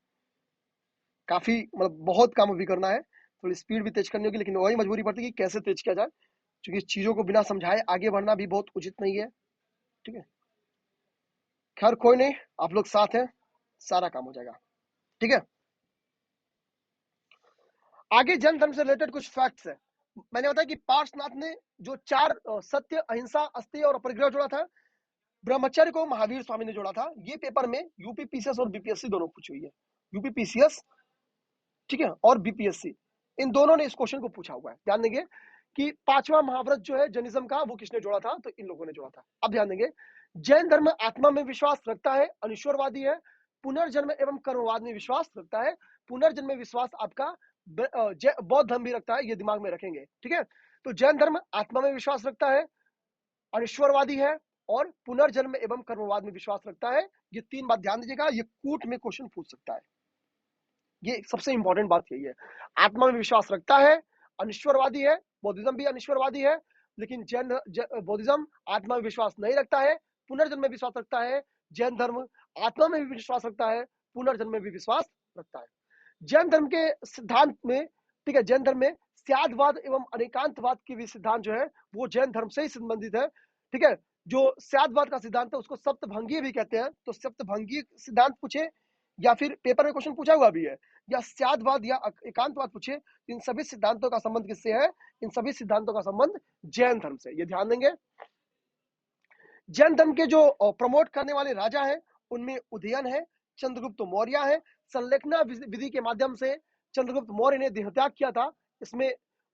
काफी मतलब बहुत काम अभी करना है, थोड़ी स्पीड भी तेज करनी होगी, लेकिन वही मजबूरी पड़ती है कि कैसे तेज किया जाए, क्योंकि चीजों को बिना समझाए आगे बढ़ना भी बहुत उचित नहीं है, ठीक है। खैर कोई नहीं, आप लोग साथ हैं, सारा काम हो जाएगा, ठीक है। आगे जैन धर्म से रिलेटेड कुछ फैक्ट्स है। मैंने बताया कि पार्श्वनाथ ने जो चार सत्य, अहिंसा, अस्तेय और अपरिग्रह जोड़ा था, ब्रह्मचर्य को महावीर स्वामी ने जोड़ा था। ये पेपर में यूपीपीसीएस और बीपीएससी दोनों पूछी हुई है। यूपीपीसीएस, ठीक है, और बीपीएससी, इन दोनों ने इस क्वेश्चन को पूछा हुआ है। ध्यान देंगे कि पांचवा महाव्रत जो है जैनिज्म का, वो किसने जोड़ा था, तो इन लोगों ने जोड़ा था। अब ध्यान देंगे, जैन धर्म आत्मा में विश्वास रखता है, अनिश्वरवादी है, पुनर्जन्म एवं कर्मवाद में विश्वास रखता है। पुनर्जन्म में विश्वास आपका बौद्ध धर्म भी रखता है, ये दिमाग में रखेंगे, ठीक है। तो जैन धर्म आत्मा में विश्वास रखता है, अनिश्वरवादी है और पुनर्जन्म एवं कर्मवाद में विश्वास रखता है। ये तीन बात ध्यान दीजिएगा, ये कूट में क्वेश्चन पूछ सकता है। ये सबसे इंपॉर्टेंट बात यही है, आत्मा में विश्वास रखता है, अनिश्वरवादी है, बौद्धिज्म भी अनिश्वरवादी है, लेकिन जैन बौद्धिज्म आत्मा में विश्वास नहीं रखता है, पुनर्जन्म में विश्वास रखता है। जैन धर्म आत्मा में भी विश्वास रखता है, पुनर्जन्म में भी विश्वास रखता है। जैन धर्म के सिद्धांत में, ठीक है, जैन धर्म में स्यादवाद एवं अनेकांतवाद की भी सिद्धांत जो है वो जैन धर्म से ही संबंधित है, ठीक है। जो स्यादवाद का सिद्धांत है उसको सप्तभंगीय भी कहते हैं। तो सप्तभंगीय सिद्धांत पूछे या फिर पेपर में क्वेश्चन पूछा हुआ भी है, या स्यादवाद या एकांतवाद पूछे, इन सभी सिद्धांतों का संबंध किससे है, इन सभी सिद्धांतों का संबंध जैन धर्म से। ये ध्यान देंगे। जैन धर्म के जो प्रमोट करने वाले राजा हैं उनमें उदयन है, चंद्रगुप्त मौर्य है। संलेखना विधि के माध्यम से चंद्रगुप्त मौर्य ने देहत्याग किया था। इसमें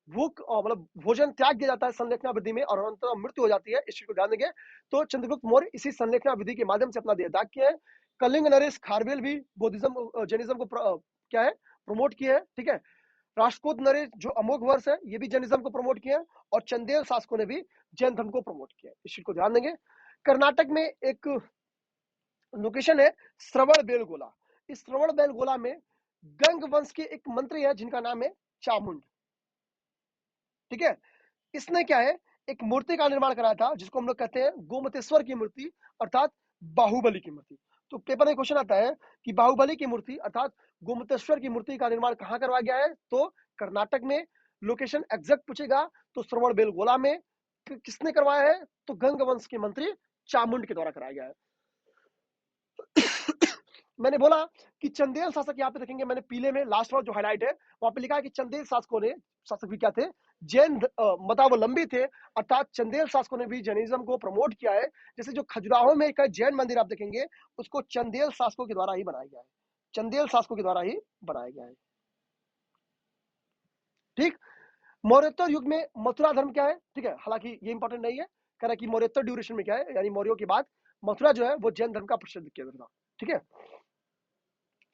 भूख मतलब भोजन त्याग दिया जाता है संलेखना विधि में, और अंततः मृत्यु हो जाती है। इस चीज को ध्यान देंगे। तो चंद्रगुप्त मौर्य इसी संलेखना विधि के माध्यम से अपना देहत्याग किया है। कलिंग नरेश खारवेल भी बौद्धिज्म जैनिज्म को क्या है, प्रमोट किया है, ठीक है। राष्ट्रकूट नरेश जो अमोघ वर्ष है, ये भी जैनिज्म को प्रमोट किया है, और चंदेल शासकों ने भी जैन धर्म को प्रमोट किया है। इस चीज को ध्यान देंगे। कर्नाटक में एक लोकेशन है श्रवण बेलगोला। इस श्रवण बेलगोला में गंग वंश के एक मंत्री है जिनका नाम है चामुंड, ठीक है। इसने क्या है, एक मूर्ति का निर्माण कराया था जिसको हम लोग कहते हैं गोमतेश्वर की मूर्ति अर्थात बाहुबली की मूर्ति। तो पेपर में क्वेश्चन आता है कि बाहुबली की मूर्ति अर्थात गोमतेश्वर की मूर्ति का निर्माण कहाँ करवाया गया है, तो कर्नाटक में। लोकेशन एग्जैक्ट पूछेगा तो श्रवण बेलगोला में। किसने करवाया है, तो गंग वंश के मंत्री चामुंड के द्वारा कराया गया है। मैंने बोला कि चंदेल शासक, यहाँ पे देखेंगे मैंने पीले में लास्ट वाला जो हाईलाइट है वहां पे लिखा है कि चंदेल शासक भी क्या थे, जैन मतावलंबी थे, अर्थात चंदेल शासकों ने भी जैनिज्म को प्रमोट किया है। जैसे जो खजुराहो में एक जैन मंदिर आप देखेंगे उसको चंदेल शासकों के द्वारा ही बनाया गया है, चंदेल शासकों के द्वारा ही बनाया गया है। ठीक। मौर्योत्तर युग में मथुरा धर्म क्या है, ठीक है, हालांकि ये इंपॉर्टेंट नहीं है, कह रहा है कि मौर्योत्तर ड्यूरेशन में क्या है, यानी मौर्यों के बाद मथुरा जो है वो जैन धर्म का प्रसिद्ध केंद्र था। ठीक है,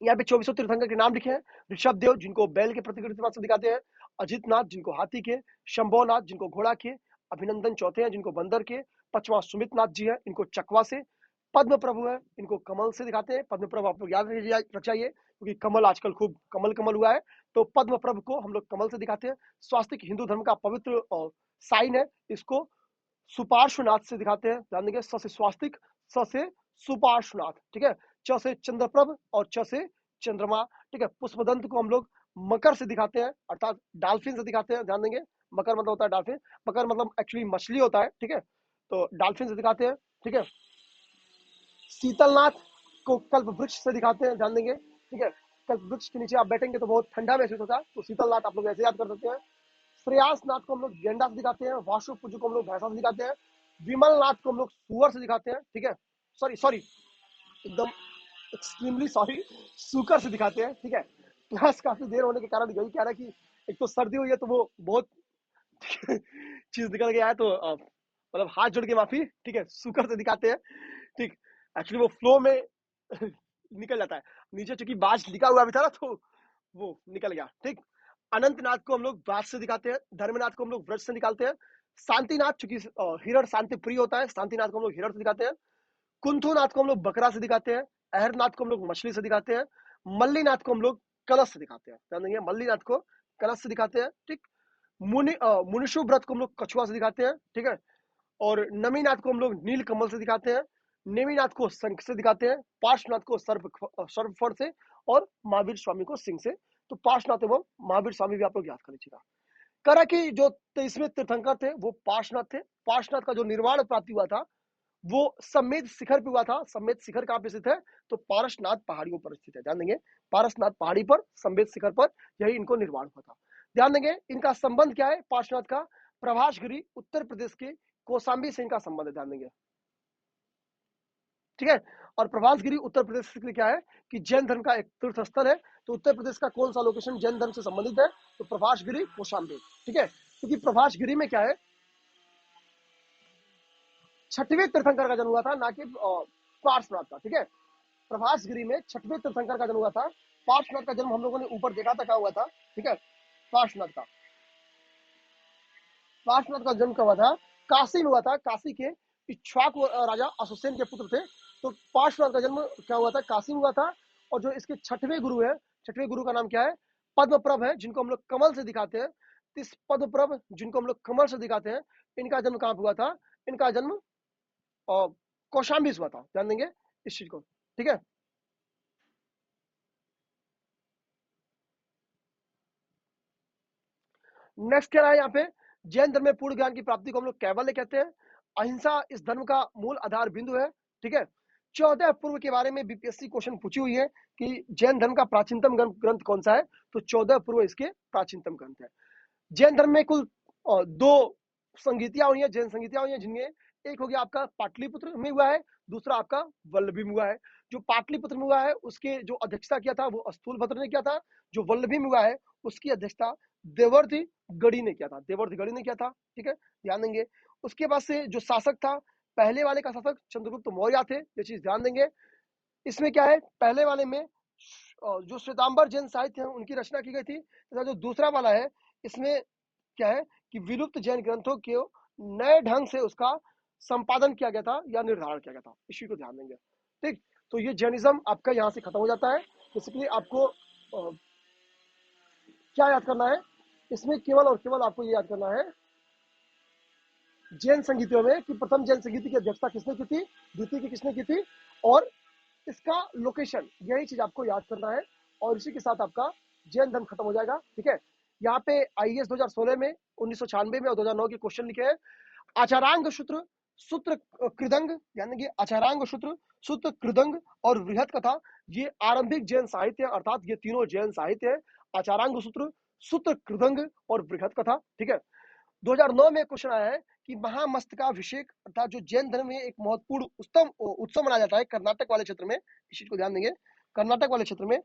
यहाँ पे 24 तीर्थंकर के नाम लिखे हैं। ऋषभ देव जिनको बैल के प्रतिकृति से दिखाते हैं, अजित नाथ जिनको हाथी के, शंभोनाथ जिनको घोड़ा के, अभिनंदन चौथे हैं जिनको बंदर के, पचवा सुमित नाथ जी है इनको चकवा से, पद्म प्रभु है इनको कमल से दिखाते हैं। पद्म प्रभु आप लोग याद रखिए क्योंकि कमल आजकल खूब कमल कमल हुआ है, तो पद्म प्रभु को हम लोग कमल से दिखाते हैं। स्वास्तिक हिंदू धर्म का पवित्र साइन है, इसको सुपार्श्वनाथ से दिखाते हैं, ध्यान देंगे, स से स्वास्तिक, स से सुपार्श्वनाथ। ठीक है, च से चंद्रप्रभ और च से चंद्रमा। ठीक है, पुष्पदंत को हम लोग मकर से दिखाते हैं अर्थात डाल्फिन से दिखाते हैं, ध्यान देंगे, मकर मतलब होता है डाल्फिन, मकर मतलब एक्चुअली मछली होता है। ठीक है, तो डाल्फिन से दिखाते हैं। ठीक है, शीतलनाथ को कल्प वृक्ष से दिखाते हैं, ध्यान देंगे। ठीक है, कल्प वृक्ष के नीचे आप बैठेंगे तो बहुत ठंडा महसूस होता है, तो शीतलनाथ आप लोग ऐसे याद कर सकते हैं। श्रेयासनाथ को हम लोग गेंडा से दिखाते हैं, वासु पूजू को हम लोग भैंसा से दिखाते हैं, विमल नाथ को हम लोग सुअर से दिखाते हैं। ठीक है, सॉरी सॉरी, एकदम एक्सट्रीमली सॉरी, सुकर से दिखाते हैं। ठीक है, क्लास काफी देर होने के कारण यही कह रहा है कि एक तो सर्दी हुई है तो वो बहुत चीज निकल गया है, तो मतलब हाथ जोड़ के माफी। ठीक है, सुकर से दिखाते हैं। ठीक, एक्चुअली वो फ्लो में निकल जाता है, नीचे चूंकि बाज लिखा हुआ भी था ना तो वो निकल गया। ठीक, अनंतनाथ को हम लोग बाज से दिखाते हैं, धर्मनाथ को हम लोग व्रज से निकालते हैं, शांतिनाथ चूंकि हिरण शांति प्रिय होता है, शांतिनाथ को हम लोग हिरण से दिखाते हैं, कुंथुनाथ को हम लोग बकरा से दिखाते हैं, अहरनाथ को हम लोग मछली से दिखाते हैं, मल्लीनाथ को हम लोग कलश से दिखाते हैं, ध्यान देंगे, मल्लीनाथ को कलश से दिखाते हैं। ठीक, मुनिशु व्रत को हम लोग कछुआ से दिखाते हैं। ठीक है, और नमीनाथ को हम लोग नील कमल से दिखाते हैं, नेमीनाथ को शंख से दिखाते हैं, पार्श्वनाथ को सर्प फण से, और महावीर स्वामी को सिंह से। तो पार्श्वनाथ एवं महावीर स्वामी भी आप लोग याद कर लीजिएगा। करा कि जो 23वें तीर्थंकर थे वो पार्श्वनाथ थे। पार्श्वनाथ का जो निर्वाण प्राप्ति हुआ था वो सम्मेद शिखर पे हुआ था। सम्मेद शिखर कहाँ पे स्थित है, तो पारसनाथ पहाड़ियों पर स्थित है, ध्यान देंगे, पारसनाथ पहाड़ी पर सम्मेद शिखर पर यही इनको निर्वाण हुआ था। ध्यान देंगे इनका संबंध क्या है पार्श्वनाथ का, प्रभासगिरी उत्तर प्रदेश के कौशाम्बी से इनका संबंध है, ध्यान देंगे। ठीक है, और प्रभासगिरी उत्तर प्रदेश के लिए क्या है कि जैन धर्म का एक तीर्थ स्थल है। तो उत्तर प्रदेश का कौन सा लोकेशन जैन धर्म से संबंधित है, तो प्रभासगिरी कौशाम्बी। ठीक है, क्योंकि प्रभासगिरी में क्या है, छठवें तीर्थंकर का जन्म हुआ था, ना कि पार्श्वनाथ का। ठीक है, प्रभासगिरी में छठवें तीर्थंकर का जन्म हुआ था। पार्श्वनाथ का जन्म हम लोगों ने ऊपर देखा था क्या हुआ था। ठीक है, पार्श्वनाथ का पार्श्वनाथ का जन्म कब हुआ था, काशी में हुआ था। काशी के इक्ष्वाकु राजा अशोसेन के पुत्र थे। तो पार्श्वनाथ का जन्म क्या हुआ था, काशी में हुआ था। और जो इसके छठवें गुरु है, छठवें गुरु का नाम क्या है, पद्मप्रभ है, जिनको हम लोग कमल से दिखाते हैं। इस पद्मप्रभ जिनको हम लोग कमल से दिखाते हैं, इनका जन्म कहाँ हुआ था, इनका जन्म कौशाम्बी से हुआ था, ध्यान देंगे इस चीज को। ठीक है, नेक्स्ट क्या है यहाँ पे, जैन धर्म में पूर्ण ज्ञान की प्राप्ति को हम लोग कैवल्य कहते हैं। अहिंसा इस धर्म का मूल आधार बिंदु है। ठीक है, 14 पूर्व के बारे में बीपीएससी क्वेश्चन पूछी हुई है कि जैन धर्म का प्राचीनतम ग्रंथ कौन सा है, तो 14 पूर्व इसके प्राचीनतम ग्रंथ है। जैन धर्म में कुल दो संगीतियां हुई है, जैन संगीतियां हुई है, जिनमें एक हो गया आपका पाटलिपुत्र में हुआ है, दूसरा आपका वल्लभी में हुआ है। जो पाटलिपुत्र में हुआ है उसके जो अध्यक्षता किया था वो स्थूलभद्र ने किया था। जो वल्लभी में हुआ है उसकी अध्यक्षता देवर्षि गढ़ी ने किया था, देवर्षि गढ़ी ने किया था। ठीक है, ध्यान देंगे। उसके बाद से जो शासक था, पहले वाले का शासक चंद्रगुप्त मौर्य थे, ये चीज ध्यान देंगे। इसमें क्या है, पहले वाले में जो श्वेतांबर जैन साहित्य है उनकी रचना की गई थी, तथा जो दूसरा वाला है इसमें क्या है कि विलुप्त जैन ग्रंथों के नए ढंग से उसका संपादन किया गया था या निर्धारण किया गया था, इसी को ध्यान देंगे। ठीक, तो ये जैनिज्म आपका यहाँ से खत्म हो जाता है। बेसिकली आपको क्या याद करना है, इसमें केवल और केवल आपको ये याद करना है जैन संगीतियों में कि प्रथम जैन संगीति की अध्यक्षता किसने की थी, द्वितीय की किसने की थी, और इसका लोकेशन, यही चीज आपको याद करना है। और इसी के साथ आपका जैन धर्म खत्म हो जाएगा। ठीक है, यहाँ पे आईएएस 2016 में, 1996 में और 2009 के क्वेश्चन लिखे हैं। आचारांग सूत्र, सूत्र कृदंग, यानी कि आचारांग सूत्र, सूत्र कृदंग और वृहत कथा, ये आरंभिक जैन साहित्य, अर्थात ये तीनों जैन साहित्य है। आचारांग सूत्र, सूत्र कृदंग और वृहत कथा। ठीक है, 2009 में क्वेश्चन आया है कि महामस्तकाभिषेक अर्थात जो जैन धर्म में एक महत्वपूर्ण उत्तम उत्सव मनाया जाता है कर्नाटक वाले क्षेत्र में, इस चीज को ध्यान देंगे। कर्नाटक वाले क्षेत्र में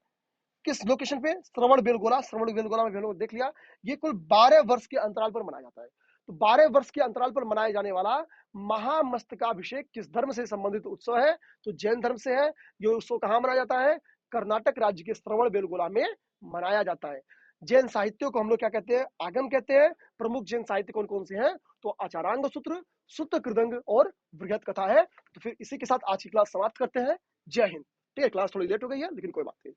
किस लोकेशन पे, श्रवण बेलगोला, श्रवण बेलगोला में हम देख लिया। ये कुल 12 वर्ष के अंतराल पर मनाया जाता है। तो 12 वर्ष के अंतराल पर मनाए जाने वाला महामस्तकाभिषेक किस धर्म से संबंधित उत्सव है, तो जैन धर्म से है। ये उत्सव कहाँ मनाया जाता है, कर्नाटक राज्य के श्रवण बेलगोला में मनाया जाता है। जैन साहित्यों को हम लोग क्या कहते हैं, आगम कहते हैं। प्रमुख जैन साहित्य कौन कौन से हैं, तो आचारांग सूत्र, सूत्र कृदंग और वृहत कथा है। तो फिर इसी के साथ आज की क्लास समाप्त करते हैं। जय हिंद। ठीक है, क्लास थोड़ी लेट हो गई है लेकिन कोई बात नहीं।